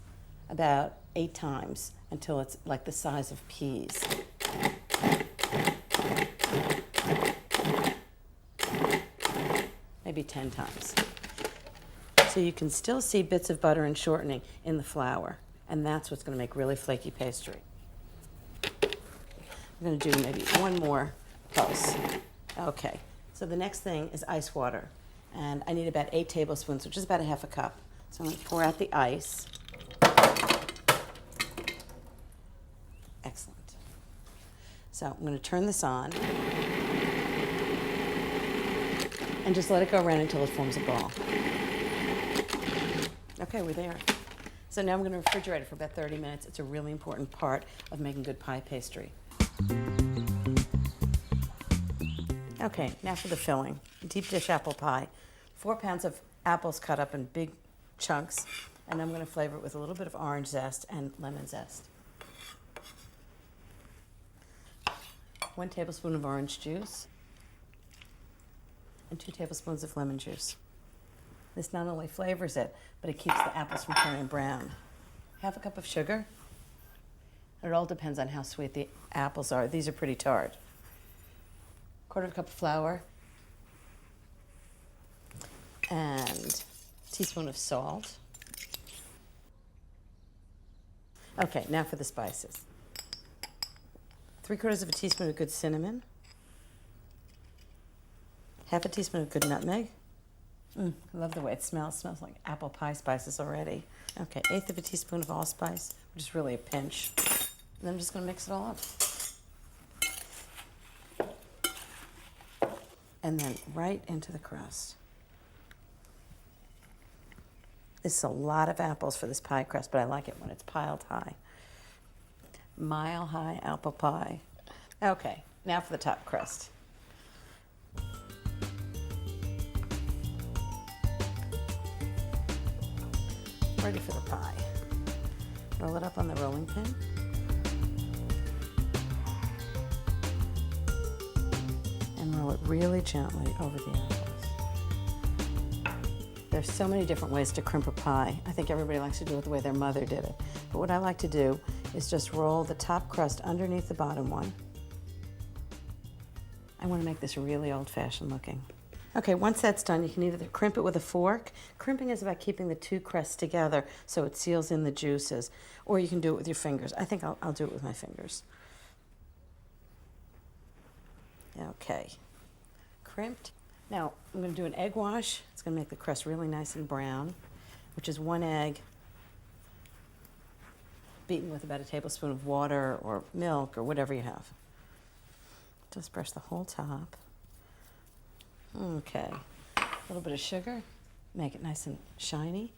about 8 times until it's like the size of peas. Maybe 10 times. So you can still see bits of butter and shortening in the flour. And that's what's going to make really flaky pastry. I'm going to do maybe 1 more pulse. Okay, so the next thing is ice water. And I need about 8 tablespoons, which is about 1/2 cup. So I'm going to pour out the ice. Excellent. So I'm going to turn this on. And just let it go around until it forms a ball. Okay, we're there. So now I'm going to refrigerate it for about 30 minutes. It's a really important part of making good pie pastry. Okay, now for the filling. Deep dish apple pie. 4 pounds of apples cut up in big chunks, and I'm going to flavor it with a little bit of orange zest and lemon zest. 1 tablespoon of orange juice, and 2 tablespoons of lemon juice. This not only flavors it, but it keeps the apples from turning brown. 1/2 cup of sugar. It all depends on how sweet the apples are. These are pretty tart. 1/4 cup of flour. And a teaspoon of salt. Okay, now for the spices. 3/4 teaspoon of good cinnamon. 1/2 teaspoon of good nutmeg. I love the way it smells. It smells like apple pie spices already. Okay, 1/8 teaspoon of allspice, which is really a pinch. And then I'm just going to mix it all up. And then right into the crust. This is a lot of apples for this pie crust, but I like it when it's piled high. Mile high apple pie. Okay, now for the top crust. Ready for the pie. Roll it up on the rolling pin. And roll it really gently over the apples. There's so many different ways to crimp a pie. I think everybody likes to do it the way their mother did it. But what I like to do is just roll the top crust underneath the bottom one. I want to make this really old-fashioned looking. Okay, once that's done, you can either crimp it with a fork. Crimping is about keeping the two crusts together so it seals in the juices, or you can do it with your fingers. I think I'll do it with my fingers. Okay, crimped. Now, I'm going to do an egg wash. It's going to make the crust really nice and brown, which is 1 egg beaten with about a tablespoon of water or milk or whatever you have. Just brush the whole top. Okay, a little bit of sugar, make it nice and shiny.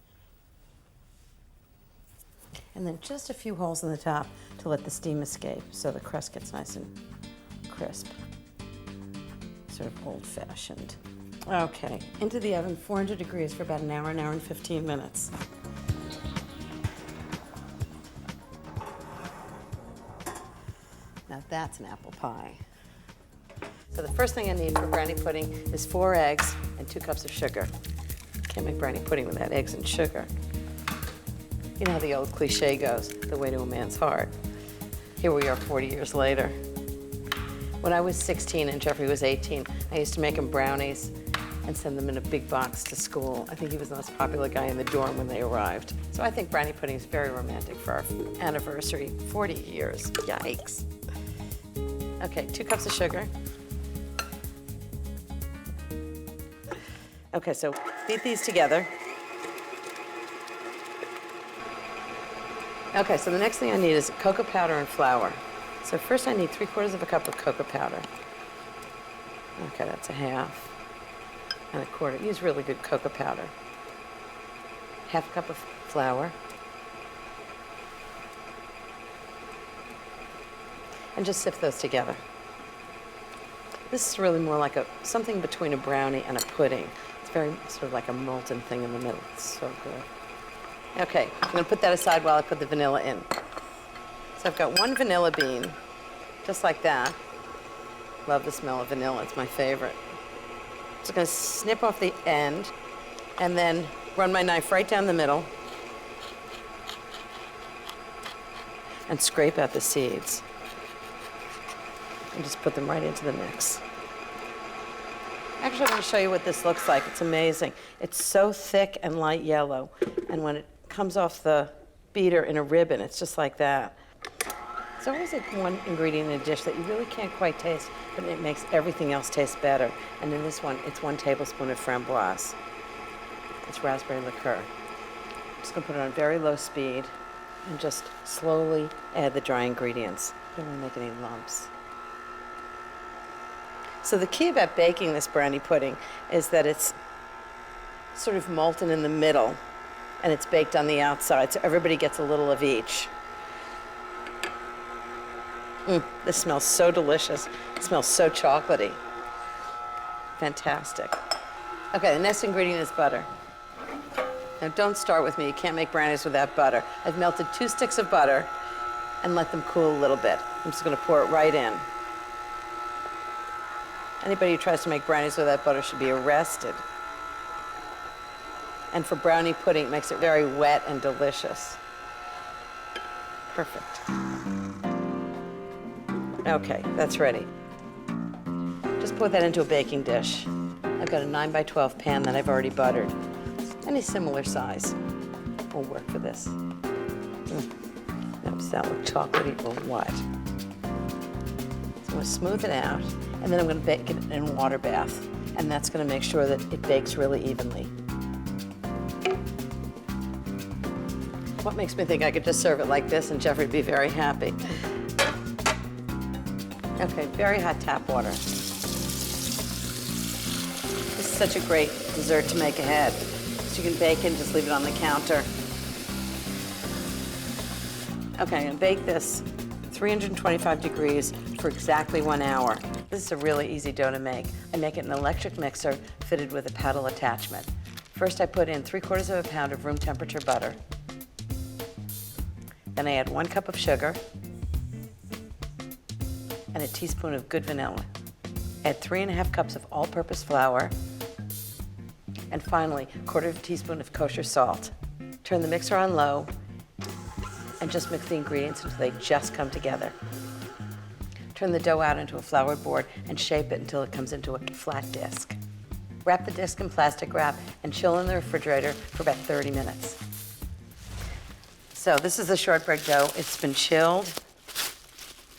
And then just a few holes in the top to let the steam escape so the crust gets nice and crisp. Sort of old-fashioned. Okay, into the oven, 400 degrees for about an hour and 15 minutes. Now that's an apple pie. So the first thing I need for brownie pudding is 4 eggs and 2 cups of sugar. Can't make brownie pudding without eggs and sugar. You know how the old cliche goes, the way to a man's heart. Here we are 40 years later. When I was 16 and Jeffrey was 18, I used to make him brownies and send them in a big box to school. I think he was the most popular guy in the dorm when they arrived. So I think brownie pudding is very romantic for our anniversary, 40 years. Yikes. Okay, 2 cups of sugar. Okay, so beat these together. Okay, so the next thing I need is cocoa powder and flour. So first I need 3/4 cup of cocoa powder. Okay, that's a half and a quarter. Use really good cocoa powder. 1/2 cup of flour. And just sift those together. This is really more like something between a brownie and a pudding. It's very sort of like a molten thing in the middle. It's so good. Okay, I'm gonna put that aside while I put the vanilla in. So I've got 1 vanilla bean, just like that. Love the smell of vanilla, it's my favorite. Just gonna snip off the end and then run my knife right down the middle and scrape out the seeds. And just put them right into the mix. Actually, I'm going to show you what this looks like. It's amazing. It's so thick and light yellow. And when it comes off the beater in a ribbon, it's just like that. There's always like one ingredient in a dish that you really can't quite taste, but it makes everything else taste better. And in this one, it's 1 tablespoon of framboise. It's raspberry liqueur. I'm just going to put it on very low speed and just slowly add the dry ingredients. Don't want to make any lumps. So the key about baking this brownie pudding is that it's sort of molten in the middle and it's baked on the outside, so everybody gets a little of each. This smells so delicious. It smells so chocolatey. Fantastic. Okay, the next ingredient is butter. Now don't start with me, you can't make brownies without butter. I've melted 2 sticks of butter and let them cool a little bit. I'm just gonna pour it right in. Anybody who tries to make brownies without butter should be arrested. And for brownie pudding, it makes it very wet and delicious. Perfect. Okay, that's ready. Just put that into a baking dish. I've got a 9x12 pan that I've already buttered. Any similar size will work for this. Now, does that look chocolatey or what? So I'm going to smooth it out, and then I'm going to bake it in a water bath, and that's going to make sure that it bakes really evenly. What makes me think I could just serve it like this and Jeffrey would be very happy? Okay, very hot tap water. This is such a great dessert to make ahead. So you can bake it and just leave it on the counter. Okay, I'm going to bake this 325 degrees for exactly 1 hour. This is a really easy dough to make. I make it in an electric mixer fitted with a paddle attachment. First I put in 3/4 pound of room temperature butter. Then I add 1 cup of sugar and a teaspoon of good vanilla. Add 3½ cups of all-purpose flour. And finally, 1/4 teaspoon of kosher salt. Turn the mixer on low and just mix the ingredients until they just come together. Turn the dough out into a floured board and shape it until it comes into a flat disc. Wrap the disc in plastic wrap and chill in the refrigerator for about 30 minutes. So this is the shortbread dough. It's been chilled,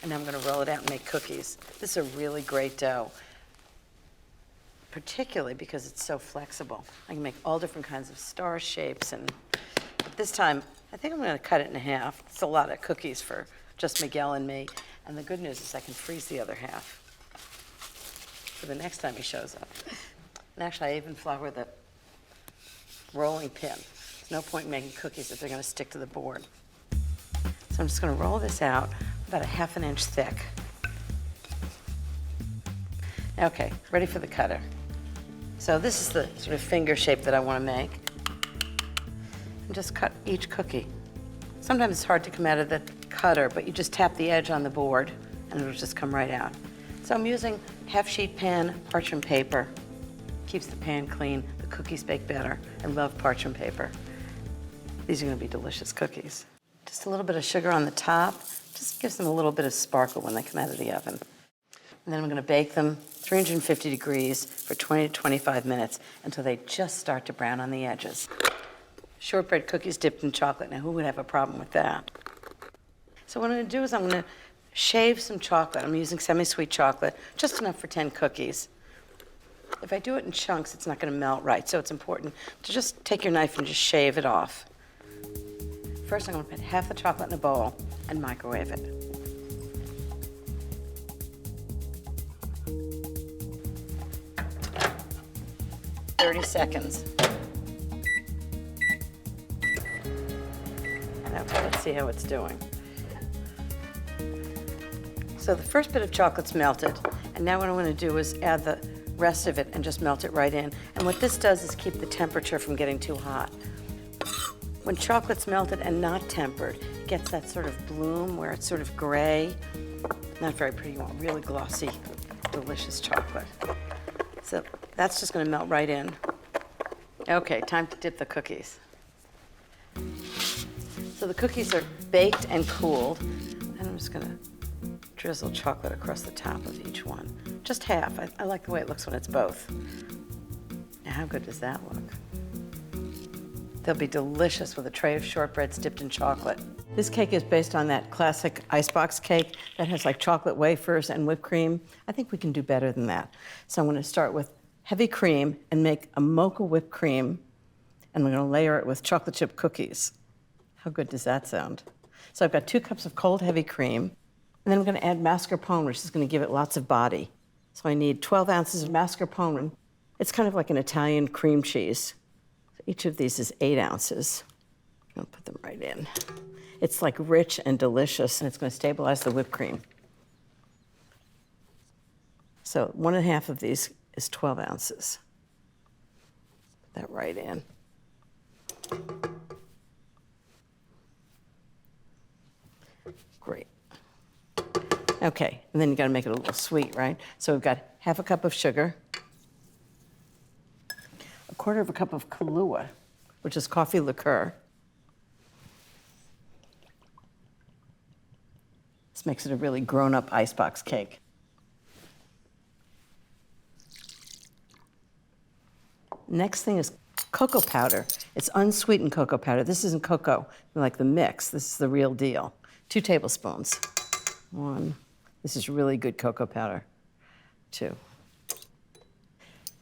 and I'm going to roll it out and make cookies. This is a really great dough, particularly because it's so flexible. I can make all different kinds of star shapes, and this time, I think I'm going to cut it in half. It's a lot of cookies for just Miguel and me, and the good news is I can freeze the other half for the next time he shows up. And actually, I even flour the rolling pin. There's no point in making cookies if they're going to stick to the board. So I'm just going to roll this out about a ½ an inch thick. Okay, ready for the cutter. So this is the sort of finger shape that I want to make. And just cut each cookie. Sometimes it's hard to come out of the cutter, but you just tap the edge on the board and it'll just come right out. So I'm using half-sheet pan parchment paper. Keeps the pan clean, the cookies bake better. I love parchment paper. These are going to be delicious cookies. Just a little bit of sugar on the top. Just gives them a little bit of sparkle when they come out of the oven. And then I'm going to bake them 350 degrees for 20 to 25 minutes until they just start to brown on the edges. Shortbread cookies dipped in chocolate. Now, who would have a problem with that? So what I'm going to do is I'm going to shave some chocolate. I'm using semi-sweet chocolate, just enough for 10 cookies. If I do it in chunks, it's not going to melt right, so it's important to just take your knife and just shave it off. First, I'm going to put half the chocolate in a bowl and microwave it. "30 seconds. Okay, let's see how it's doing. So the first bit of chocolate's melted, and now what I want to do is add the rest of it and just melt it right in. And what this does is keep the temperature from getting too hot. When chocolate's melted and not tempered, it gets that sort of bloom where it's sort of gray. Not very pretty. You want really glossy, delicious chocolate. So that's just going to melt right in. Okay, time to dip the cookies. So the cookies are baked and cooled, and I'm just going to drizzle chocolate across the top of each one. Just half. I like the way it looks when it's both. Now, how good does that look? They'll be delicious with a tray of shortbreads dipped in chocolate. This cake is based on that classic Icebox cake that has like chocolate wafers and whipped cream. I think we can do better than that. So I'm going to start with heavy cream and make a Mocha whipped cream, and I'm going to layer it with chocolate chip cookies. How good does that sound? So I've got 2 cups of cold heavy cream, and then I'm going to add mascarpone, which is going to give it lots of body. So I need 12 ounces of mascarpone. It's kind of like an Italian cream cheese. So each of these is 8 ounces. I'm going to put them right in. It's like rich and delicious, and it's going to stabilize the whipped cream. So 1½ of these is 12 ounces. Put that right in. Great. Okay, and then you got to make it a little sweet, right? So we've got ½ a cup of sugar, 1/4 cup of Kahlua, which is coffee liqueur. This makes it a really grown-up Icebox cake. Next thing is cocoa powder. It's unsweetened cocoa powder. This isn't cocoa, like the mix. This is the real deal. 2 tablespoons. 1. This is really good cocoa powder. 2.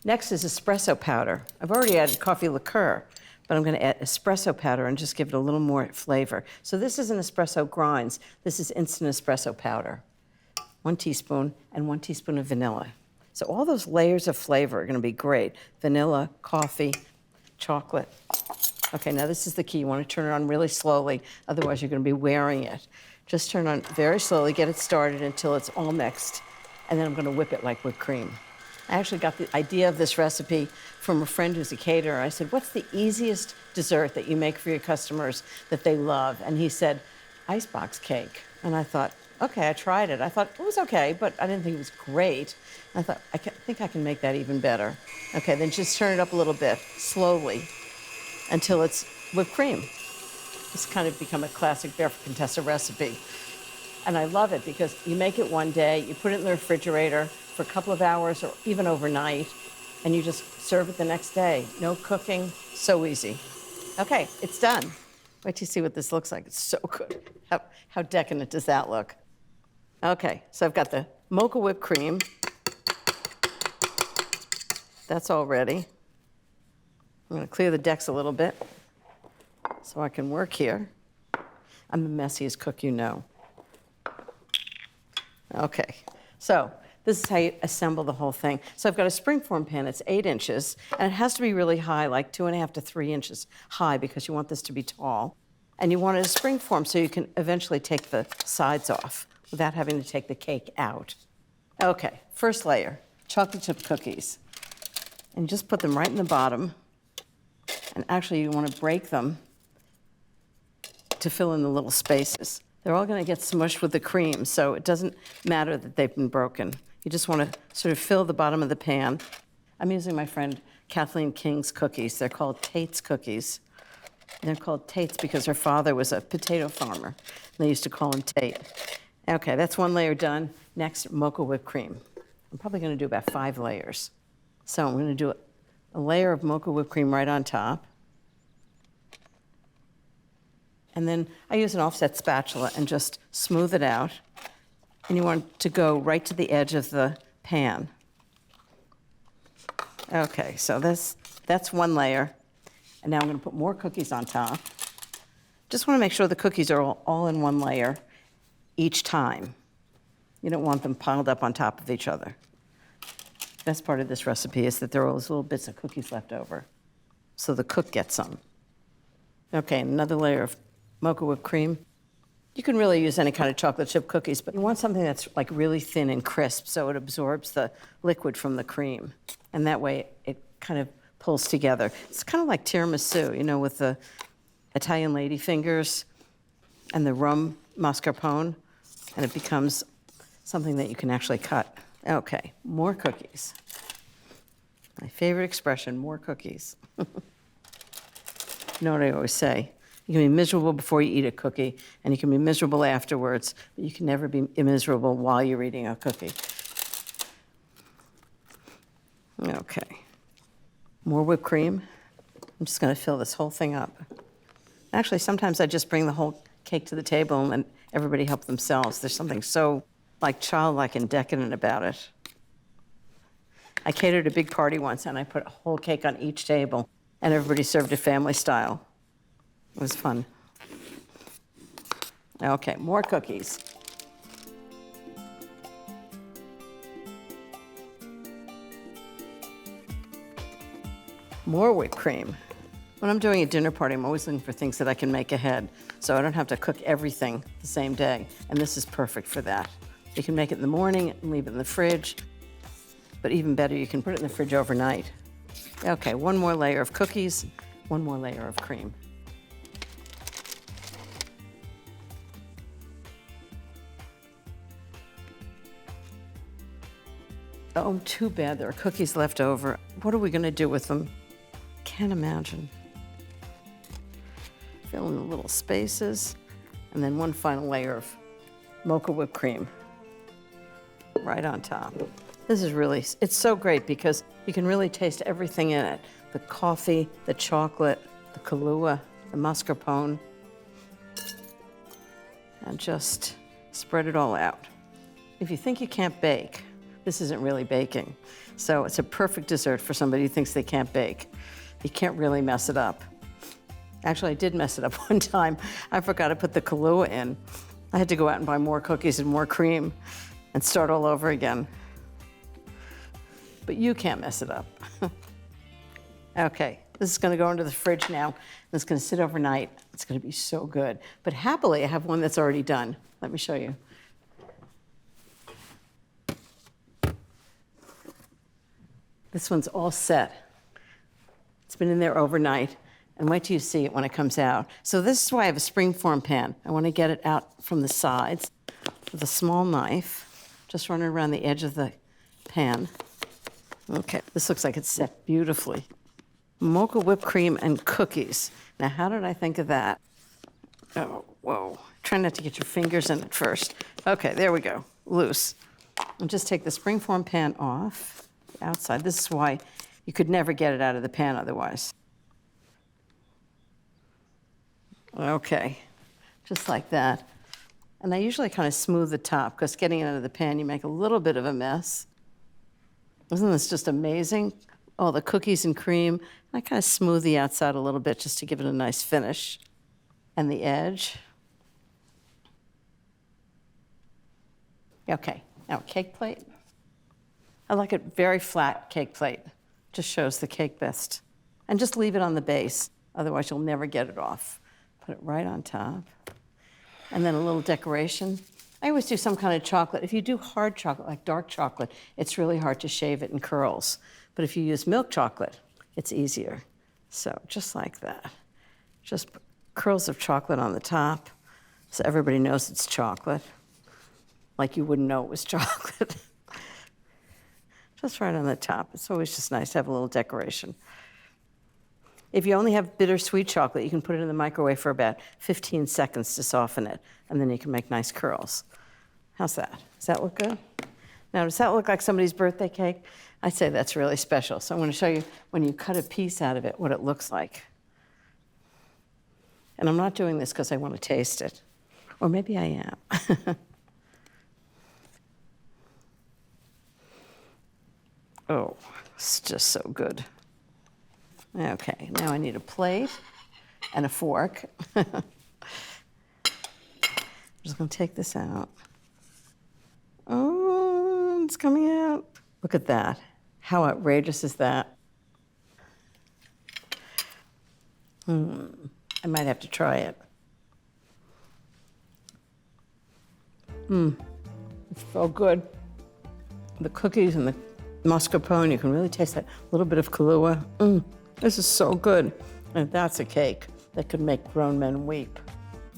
Next is espresso powder. I've already added coffee liqueur, but I'm going to add espresso powder and just give it a little more flavor. So this isn't espresso grinds. This is instant espresso powder. 1 teaspoon and 1 teaspoon of vanilla. So all those layers of flavor are going to be great. Vanilla, coffee, chocolate. Okay, now this is the key. You want to turn it on really slowly, otherwise you're going to be wearing it. Just turn on very slowly, get it started until it's all mixed, and then I'm going to whip it like whipped cream. I actually got the idea of this recipe from a friend who's a caterer. I said, what's the easiest dessert that you make for your customers that they love? And he said, Icebox cake. And I thought, okay, I tried it. I thought it was okay, but I didn't think it was great. I thought, I think I can make that even better. Okay, then just turn it up a little bit, slowly, until it's whipped cream. It's kind of become a classic Barefoot Contessa recipe. And I love it because you make it one day, you put it in the refrigerator for a couple of hours or even overnight, and you just serve it the next day. No cooking, so easy. Okay, it's done. Wait till you see what this looks like. It's so good. How decadent does that look? Okay, so I've got the Mocha whipped cream. That's all ready. I'm gonna clear the decks a little bit so I can work here. I'm the messiest cook you know. Okay, so this is how you assemble the whole thing. So I've got a springform pan, it's 8 inches, and it has to be really high, like 2.5 to 3 inches high, because you want this to be tall. And you want it a springform so you can eventually take the sides off without having to take the cake out. Okay, first layer, chocolate chip cookies. And you just put them right in the bottom. And actually you want to break them to fill in the little spaces. They're all going to get smushed with the cream, so it doesn't matter that they've been broken. You just want to sort of fill the bottom of the pan. I'm using my friend Kathleen King's cookies. They're called Tate's cookies. They're called Tate's because her father was a potato farmer. And they used to call him Tate. Okay, that's one layer done. Next, Mocha whipped cream. I'm probably going to do about 5 layers. So I'm going to do a layer of Mocha whipped cream right on top. And then I use an offset spatula and just smooth it out. And you want to go right to the edge of the pan. Okay, so that's one layer. And now I'm going to put more cookies on top. Just want to make sure the cookies are all in one layer each time. You don't want them piled up on top of each other. Best part of this recipe is that there are all those little bits of cookies left over, so the cook gets some. Okay, another layer of Mocha whipped cream. You can really use any kind of chocolate chip cookies, but you want something that's like really thin and crisp so it absorbs the liquid from the cream. And that way it kind of pulls together. It's kind of like tiramisu, you know, with the Italian lady fingers and the rum mascarpone, and it becomes something that you can actually cut. Okay, more cookies. My favorite expression, more cookies. You know what I always say? You can be miserable before you eat a cookie, and you can be miserable afterwards, but you can never be miserable while you're eating a cookie. Okay. More whipped cream. I'm just going to fill this whole thing up. Actually, sometimes I just bring the whole cake to the table and let everybody help themselves. There's something so like childlike and decadent about it. I catered a big party once, and I put a whole cake on each table, and everybody served it family style. It was fun. Okay, more cookies. More whipped cream. When I'm doing a dinner party, I'm always looking for things that I can make ahead, so I don't have to cook everything the same day, and this is perfect for that. You can make it in the morning and leave it in the fridge, but even better, you can put it in the fridge overnight. Okay, one more layer of cookies, one more layer of cream. Oh, too bad there are cookies left over. What are we going to do with them? Can't imagine. Fill in the little spaces, and then one final layer of Mocha whipped cream right on top. This is really, it's so great because you can really taste everything in it. The coffee, the chocolate, the Kahlua, the mascarpone, and just spread it all out. If you think you can't bake, this isn't really baking. So it's a perfect dessert for somebody who thinks they can't bake. You can't really mess it up. Actually, I did mess it up one time. I forgot to put the Kahlua in. I had to go out and buy more cookies and more cream and start all over again. But you can't mess it up. Okay, this is gonna go into the fridge now. It's gonna sit overnight. It's gonna be so good. But happily, I have one that's already done. Let me show you. This one's all set. It's been in there overnight, and wait till you see it when it comes out. So this is why I have a springform pan. I want to get it out from the sides with a small knife, just run it around the edge of the pan. Okay, this looks like it's set beautifully. Mocha whipped cream and cookies. Now, how did I think of that? Oh, whoa. Try not to get your fingers in it first. Okay, there we go. Loose. And just take the springform pan off the outside. This is why you could never get it out of the pan otherwise. Okay, just like that. And I usually kind of smooth the top because getting it out of the pan, you make a little bit of a mess. Isn't this just amazing? All the cookies and cream. I kind of smooth the outside a little bit just to give it a nice finish. And the edge. Okay, now cake plate. I like it very flat cake plate. Just shows the cake best. And just leave it on the base, otherwise you'll never get it off. Put it right on top. And then a little decoration. I always do some kind of chocolate. If you do hard chocolate, like dark chocolate, it's really hard to shave it in curls. But if you use milk chocolate, it's easier. So just like that. Just put curls of chocolate on the top so everybody knows it's chocolate. Like you wouldn't know it was chocolate. Just right on the top. It's always just nice to have a little decoration. If you only have bittersweet chocolate, you can put it in the microwave for about 15 seconds to soften it, and then you can make nice curls. How's that? Does that look good? Now, does that look like somebody's birthday cake? I'd say that's really special. So I'm going to show you when you cut a piece out of it, what it looks like. And I'm not doing this because I want to taste it. Or maybe I am. Oh, it's just so good. Okay, now I need a plate and a fork. I'm just going to take this out. Oh, it's coming out. Look at that. How outrageous is that? I might have to try it. It's so good. The cookies and the mascarpone, you can really taste that little bit of Kahlua. This is so good. And that's a cake that could make grown men weep.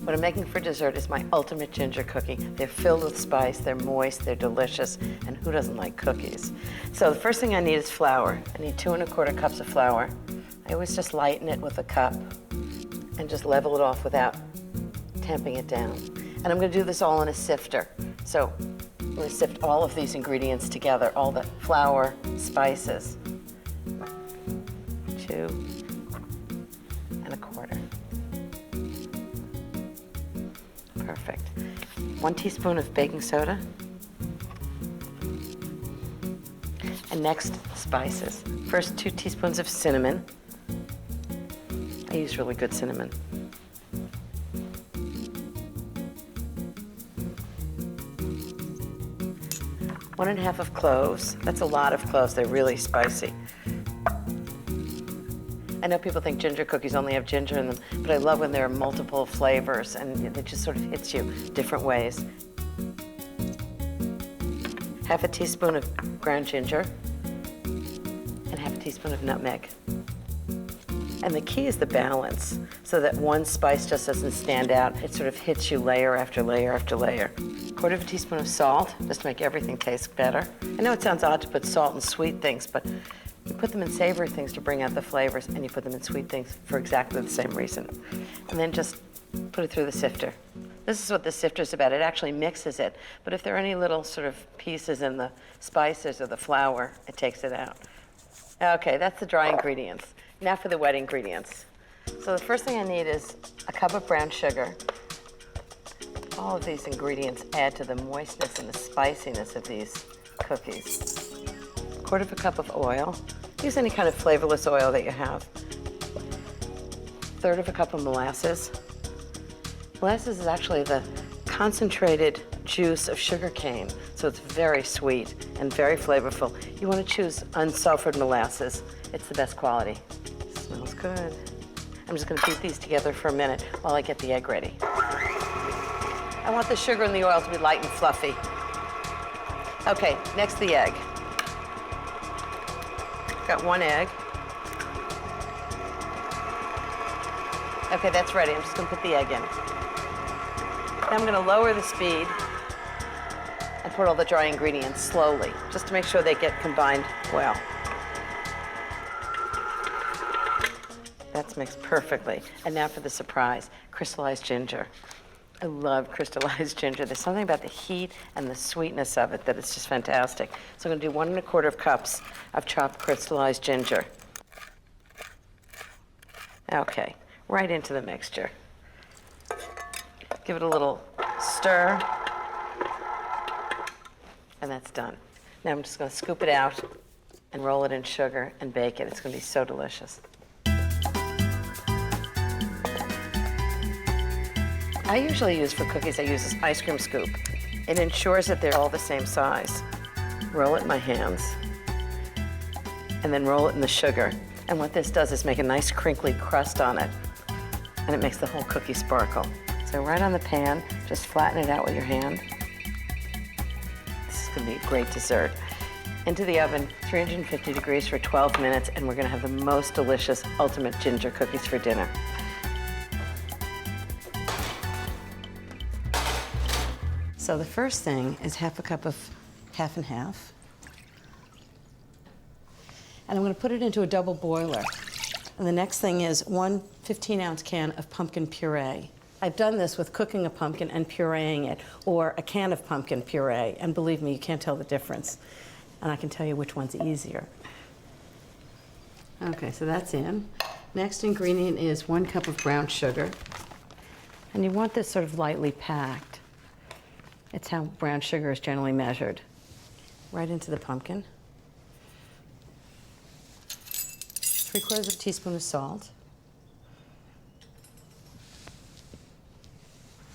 What I'm making for dessert is my ultimate ginger cookie. They're filled with spice, they're moist, they're delicious, and who doesn't like cookies? So the first thing I need is flour. I need 2 1/4 cups of flour. I always just lighten it with a cup and just level it off without tamping it down. And I'm gonna do this all in a sifter. So I'm gonna sift all of these ingredients together, all the flour, spices. 2 1/4. Perfect. 1 teaspoon of baking soda. And next, spices. First, 2 teaspoons of cinnamon. I use really good cinnamon. 1 1/2 of cloves. That's a lot of cloves. They're really spicy. I know people think ginger cookies only have ginger in them, but I love when there are multiple flavors and it just sort of hits you different ways. 1/2 teaspoon of ground ginger and 1/2 teaspoon of nutmeg. And the key is the balance, so that one spice just doesn't stand out. It sort of hits you layer after layer after layer. 1/4 teaspoon of salt, just to make everything taste better. I know it sounds odd to put salt in sweet things, but you put them in savory things to bring out the flavors, and you put them in sweet things for exactly the same reason. And then just put it through the sifter. This is what the sifter is about. It actually mixes it, but if there are any little sort of pieces in the spices or the flour, it takes it out. Okay, that's the dry ingredients. Now for the wet ingredients. So the first thing I need is a cup of brown sugar. All of these ingredients add to the moistness and the spiciness of these cookies. 1/4 cup of oil. Use any kind of flavorless oil that you have. 1/3 cup of molasses. Molasses is actually the concentrated juice of sugar cane, so it's very sweet and very flavorful. You want to choose unsulfured molasses. It's the best quality. Smells good. I'm just going to beat these together for a minute while I get the egg ready. I want the sugar and the oil to be light and fluffy. Okay, next the egg. Got 1 egg. Okay, that's ready. I'm just going to put the egg in. Now I'm going to lower the speed and put all the dry ingredients slowly, just to make sure they get combined well. That's mixed perfectly. And now for the surprise, crystallized ginger. I love crystallized ginger. There's something about the heat and the sweetness of it that it's just fantastic. So I'm gonna do 1 1/4 cups of chopped crystallized ginger. Okay, right into the mixture. Give it a little stir, and that's done. Now I'm just gonna scoop it out and roll it in sugar and bake it. It's gonna be so delicious. I usually use for cookies, I use this ice cream scoop. It ensures that they're all the same size. Roll it in my hands, and then roll it in the sugar. And what this does is make a nice crinkly crust on it, and it makes the whole cookie sparkle. So right on the pan, just flatten it out with your hand. This is gonna be a great dessert. Into the oven, 350 degrees for 12 minutes, and we're gonna have the most delicious, ultimate ginger cookies for dinner. So the first thing is 1/2 cup of half and half. And I'm gonna put it into a double boiler. And the next thing is 1 15-ounce can of pumpkin puree. I've done this with cooking a pumpkin and pureeing it, or a can of pumpkin puree, and believe me, you can't tell the difference. And I can tell you which one's easier. Okay, so that's in. Next ingredient is 1 cup of brown sugar. And you want this sort of lightly packed. It's how brown sugar is generally measured. Right into the pumpkin. 3/4 teaspoon of salt.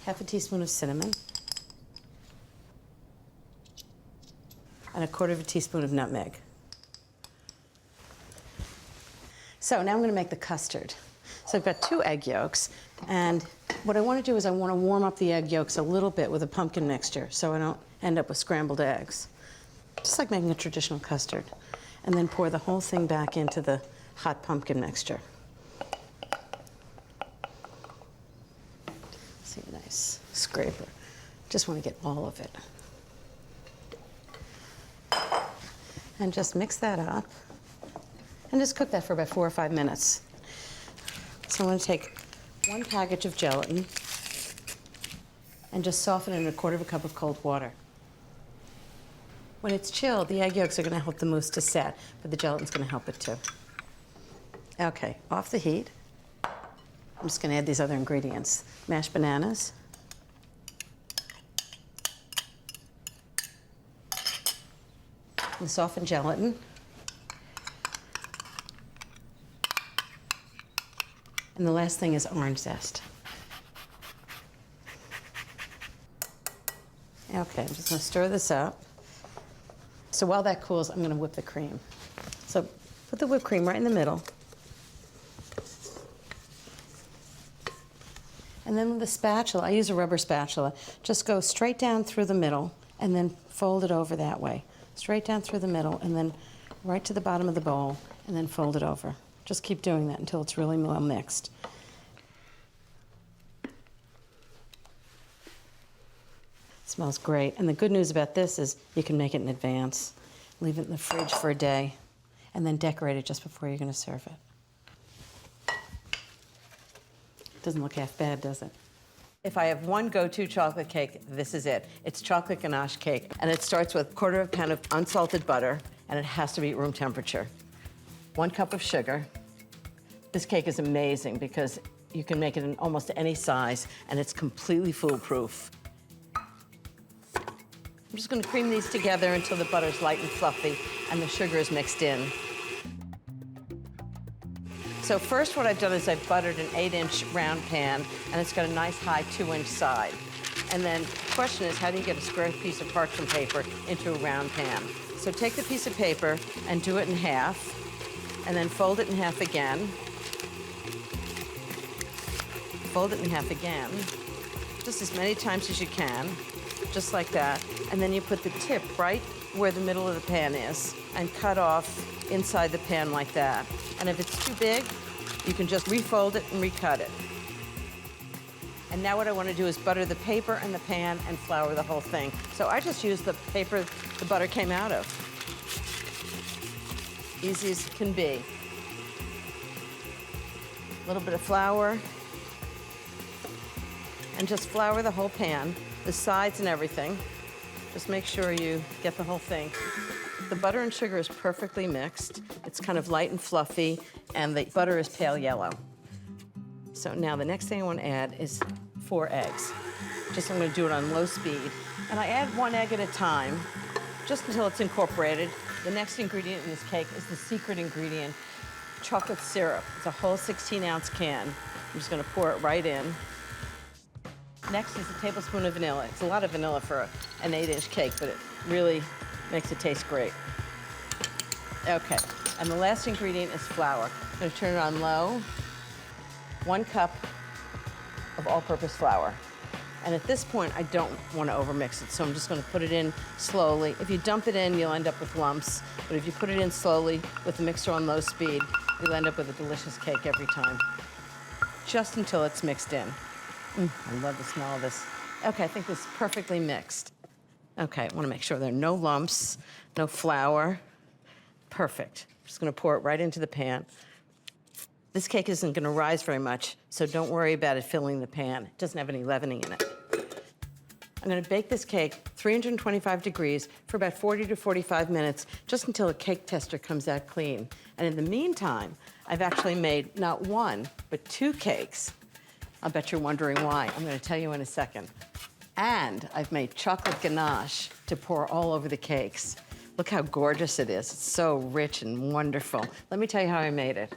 1/2 teaspoon of cinnamon. And 1/4 teaspoon of nutmeg. So now I'm gonna make the custard. So I've got 2 egg yolks, and what I want to do is I want to warm up the egg yolks a little bit with a pumpkin mixture so I don't end up with scrambled eggs. Just like making a traditional custard. And then pour the whole thing back into the hot pumpkin mixture. See, a nice scraper. Just want to get all of it. And just mix that up. And just cook that for about 4 or 5 minutes. So I'm going to take 1 package of gelatin and just soften it in 1/4 cup of cold water. When it's chilled, the egg yolks are going to help the mousse to set, but the gelatin's going to help it too. Okay, off the heat. I'm just going to add these other ingredients. Mashed bananas. The softened gelatin. And the last thing is orange zest. Okay, I'm just gonna stir this up. So while that cools, I'm gonna whip the cream. So put the whipped cream right in the middle. And then with a spatula, I use a rubber spatula, just go straight down through the middle and then fold it over that way. Straight down through the middle and then right to the bottom of the bowl and then fold it over. Just keep doing that until it's really well mixed. It smells great. And the good news about this is you can make it in advance. Leave it in the fridge for a day and then decorate it just before you're going to serve it. Doesn't look half bad, does it? If I have one go-to chocolate cake, this is it. It's chocolate ganache cake, and it starts with 1/4 pound of unsalted butter, and it has to be room temperature. 1 cup of sugar. This cake is amazing because you can make it in almost any size, and it's completely foolproof. I'm just gonna cream these together until the butter's light and fluffy and the sugar is mixed in. So first what I've done is I've buttered an 8-inch round pan, and it's got a nice high 2-inch side. And then the question is, how do you get a square piece of parchment paper into a round pan? So take the piece of paper and do it in half, and then fold it in half again. Fold it in half again, just as many times as you can, just like that. And then you put the tip right where the middle of the pan is and cut off inside the pan like that. And if it's too big, you can just refold it and recut it. And now what I want to do is butter the paper and the pan and flour the whole thing. So I just use the paper the butter came out of. Easy as can be. A little bit of flour. And just flour the whole pan, the sides and everything. Just make sure you get the whole thing. The butter and sugar is perfectly mixed. It's kind of light and fluffy, and the butter is pale yellow. So now the next thing I want to add is 4 eggs. I'm going to do it on low speed. And I add 1 egg at a time, just until it's incorporated. The next ingredient in this cake is the secret ingredient, chocolate syrup. It's a whole 16-ounce can. I'm just going to pour it right in. Next is a tablespoon of vanilla. It's a lot of vanilla for an 8-inch cake, but it really makes it taste great. Okay, and the last ingredient is flour. I'm going to turn it on low. 1 cup of all-purpose flour. And at this point, I don't want to overmix it, so I'm just going to put it in slowly. If you dump it in, you'll end up with lumps. But if you put it in slowly with the mixer on low speed, you'll end up with a delicious cake every time. Just until it's mixed in. I love the smell of this. Okay, I think this is perfectly mixed. Okay, I want to make sure there are no lumps, no flour. Perfect. I'm just going to pour it right into the pan. This cake isn't going to rise very much, so don't worry about it filling the pan. It doesn't have any leavening in it. I'm going to bake this cake 325 degrees for about 40 to 45 minutes, just until the cake tester comes out clean. And in the meantime, I've actually made not 1, but 2 cakes. I'll bet you're wondering why. I'm going to tell you in a second. And I've made chocolate ganache to pour all over the cakes. Look how gorgeous it is. It's so rich and wonderful. Let me tell you how I made it.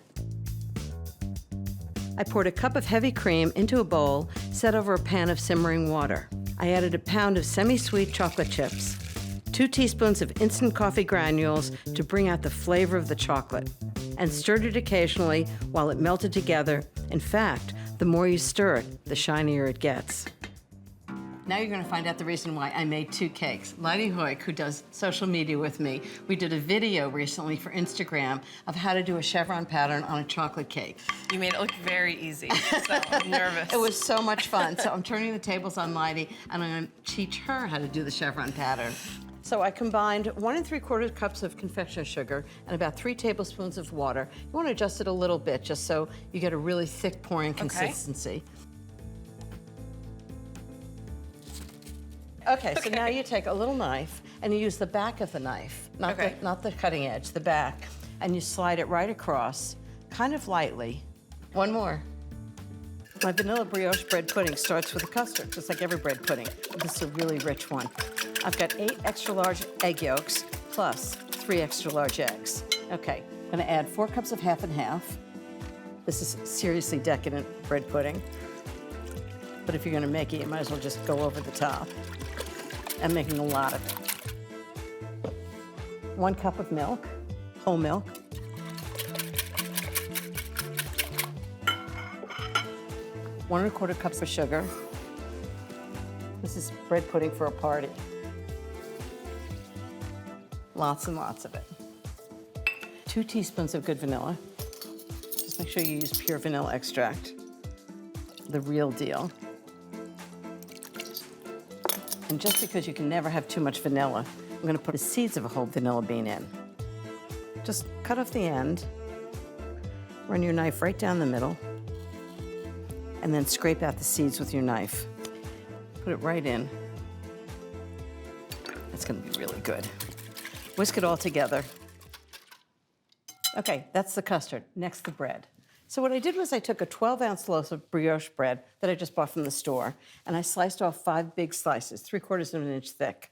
I poured a cup of heavy cream into a bowl, set over a pan of simmering water. I added a pound of semi-sweet chocolate chips, 2 teaspoons of instant coffee granules to bring out the flavor of the chocolate, and stirred it occasionally while it melted together. In fact, the more you stir it, the shinier it gets. Now you're going to find out the reason why I made 2 cakes. Lottie Hoyk, who does social media with me, we did a video recently for Instagram of how to do a chevron pattern on a chocolate cake. You made it look very easy, so I'm nervous. It was so much fun. So I'm turning the tables on Lottie, and I'm going to teach her how to do the chevron pattern. So I combined 1 3/4 cups of confectioner sugar and about 3 tablespoons of water. You want to adjust it a little bit just so you get a really thick pouring consistency. Okay, so now you take a little knife and you use the back of the knife, not the cutting edge, the back, and you slide it right across, kind of lightly. 1 more. My vanilla brioche bread pudding starts with a custard, just like every bread pudding. This is a really rich one. I've got 8 extra large egg yolks plus 3 extra large eggs. Okay, I'm gonna add 4 cups of half and half. This is seriously decadent bread pudding. But if you're gonna make it, you might as well just go over the top. I'm making a lot of it. 1 cup of milk, whole milk. 1 1/4 cups of sugar. This is bread pudding for a party. Lots and lots of it. 2 teaspoons of good vanilla. Just make sure you use pure vanilla extract, the real deal. And just because you can never have too much vanilla, I'm going to put the seeds of a whole vanilla bean in. Just cut off the end, run your knife right down the middle, and then scrape out the seeds with your knife. Put it right in. That's going to be really good. Whisk it all together. Okay, that's the custard. Next, the bread. So what I did was I took a 12-ounce loaf of brioche bread that I just bought from the store, and I sliced off 5 big slices, 3/4 of an inch thick.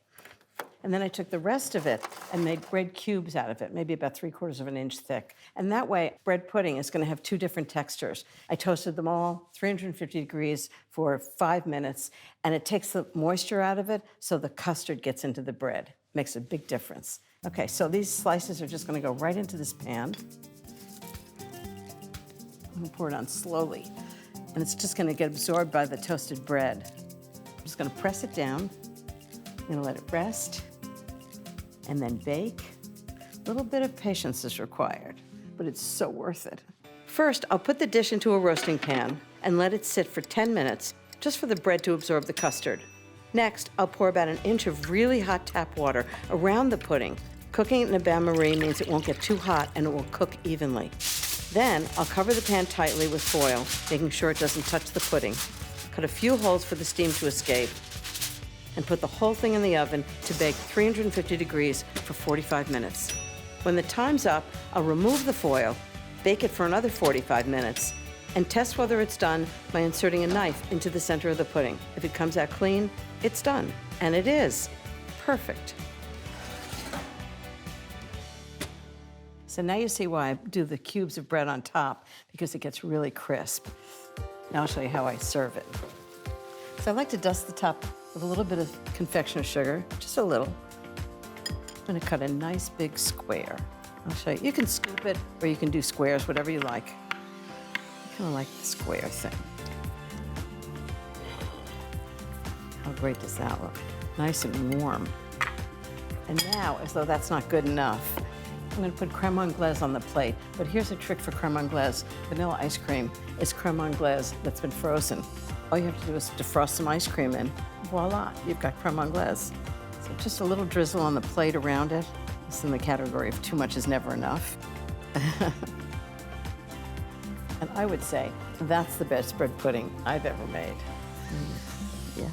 And then I took the rest of it and made bread cubes out of it, maybe about 3/4 of an inch thick. And that way, bread pudding is going to have 2 different textures. I toasted them all, 350 degrees for 5 minutes, and it takes the moisture out of it so the custard gets into the bread. Makes a big difference. Okay, so these slices are just going to go right into this pan. I'm going to pour it on slowly, and it's just going to get absorbed by the toasted bread. I'm just going to press it down. I'm going to let it rest, and then bake. A little bit of patience is required, but it's so worth it. First, I'll put the dish into a roasting pan and let it sit for 10 minutes, just for the bread to absorb the custard. Next, I'll pour about 1 inch of really hot tap water around the pudding. Cooking it in a bain-marie means it won't get too hot and it will cook evenly. Then I'll cover the pan tightly with foil, making sure it doesn't touch the pudding. Cut a few holes for the steam to escape, and put the whole thing in the oven to bake 350 degrees for 45 minutes. When the time's up, I'll remove the foil, bake it for another 45 minutes, and test whether it's done by inserting a knife into the center of the pudding. If it comes out clean, it's done. And it is. Perfect. So now you see why I do the cubes of bread on top, because it gets really crisp. Now I'll show you how I serve it. So I like to dust the top with a little bit of confectioner sugar, just a little. I'm gonna cut a nice big square. I'll show you. You can scoop it, or you can do squares, whatever you like. I kind of like the square thing. How great does that look? Nice and warm. And now, as though that's not good enough, I'm gonna put creme anglaise on the plate. But here's a trick for creme anglaise. Vanilla ice cream is creme anglaise that's been frozen. All you have to do is defrost some ice cream in. Voila, you've got creme anglaise. So just a little drizzle on the plate around it. It's in the category of too much is never enough. And I would say that's the best bread pudding I've ever made. Yeah.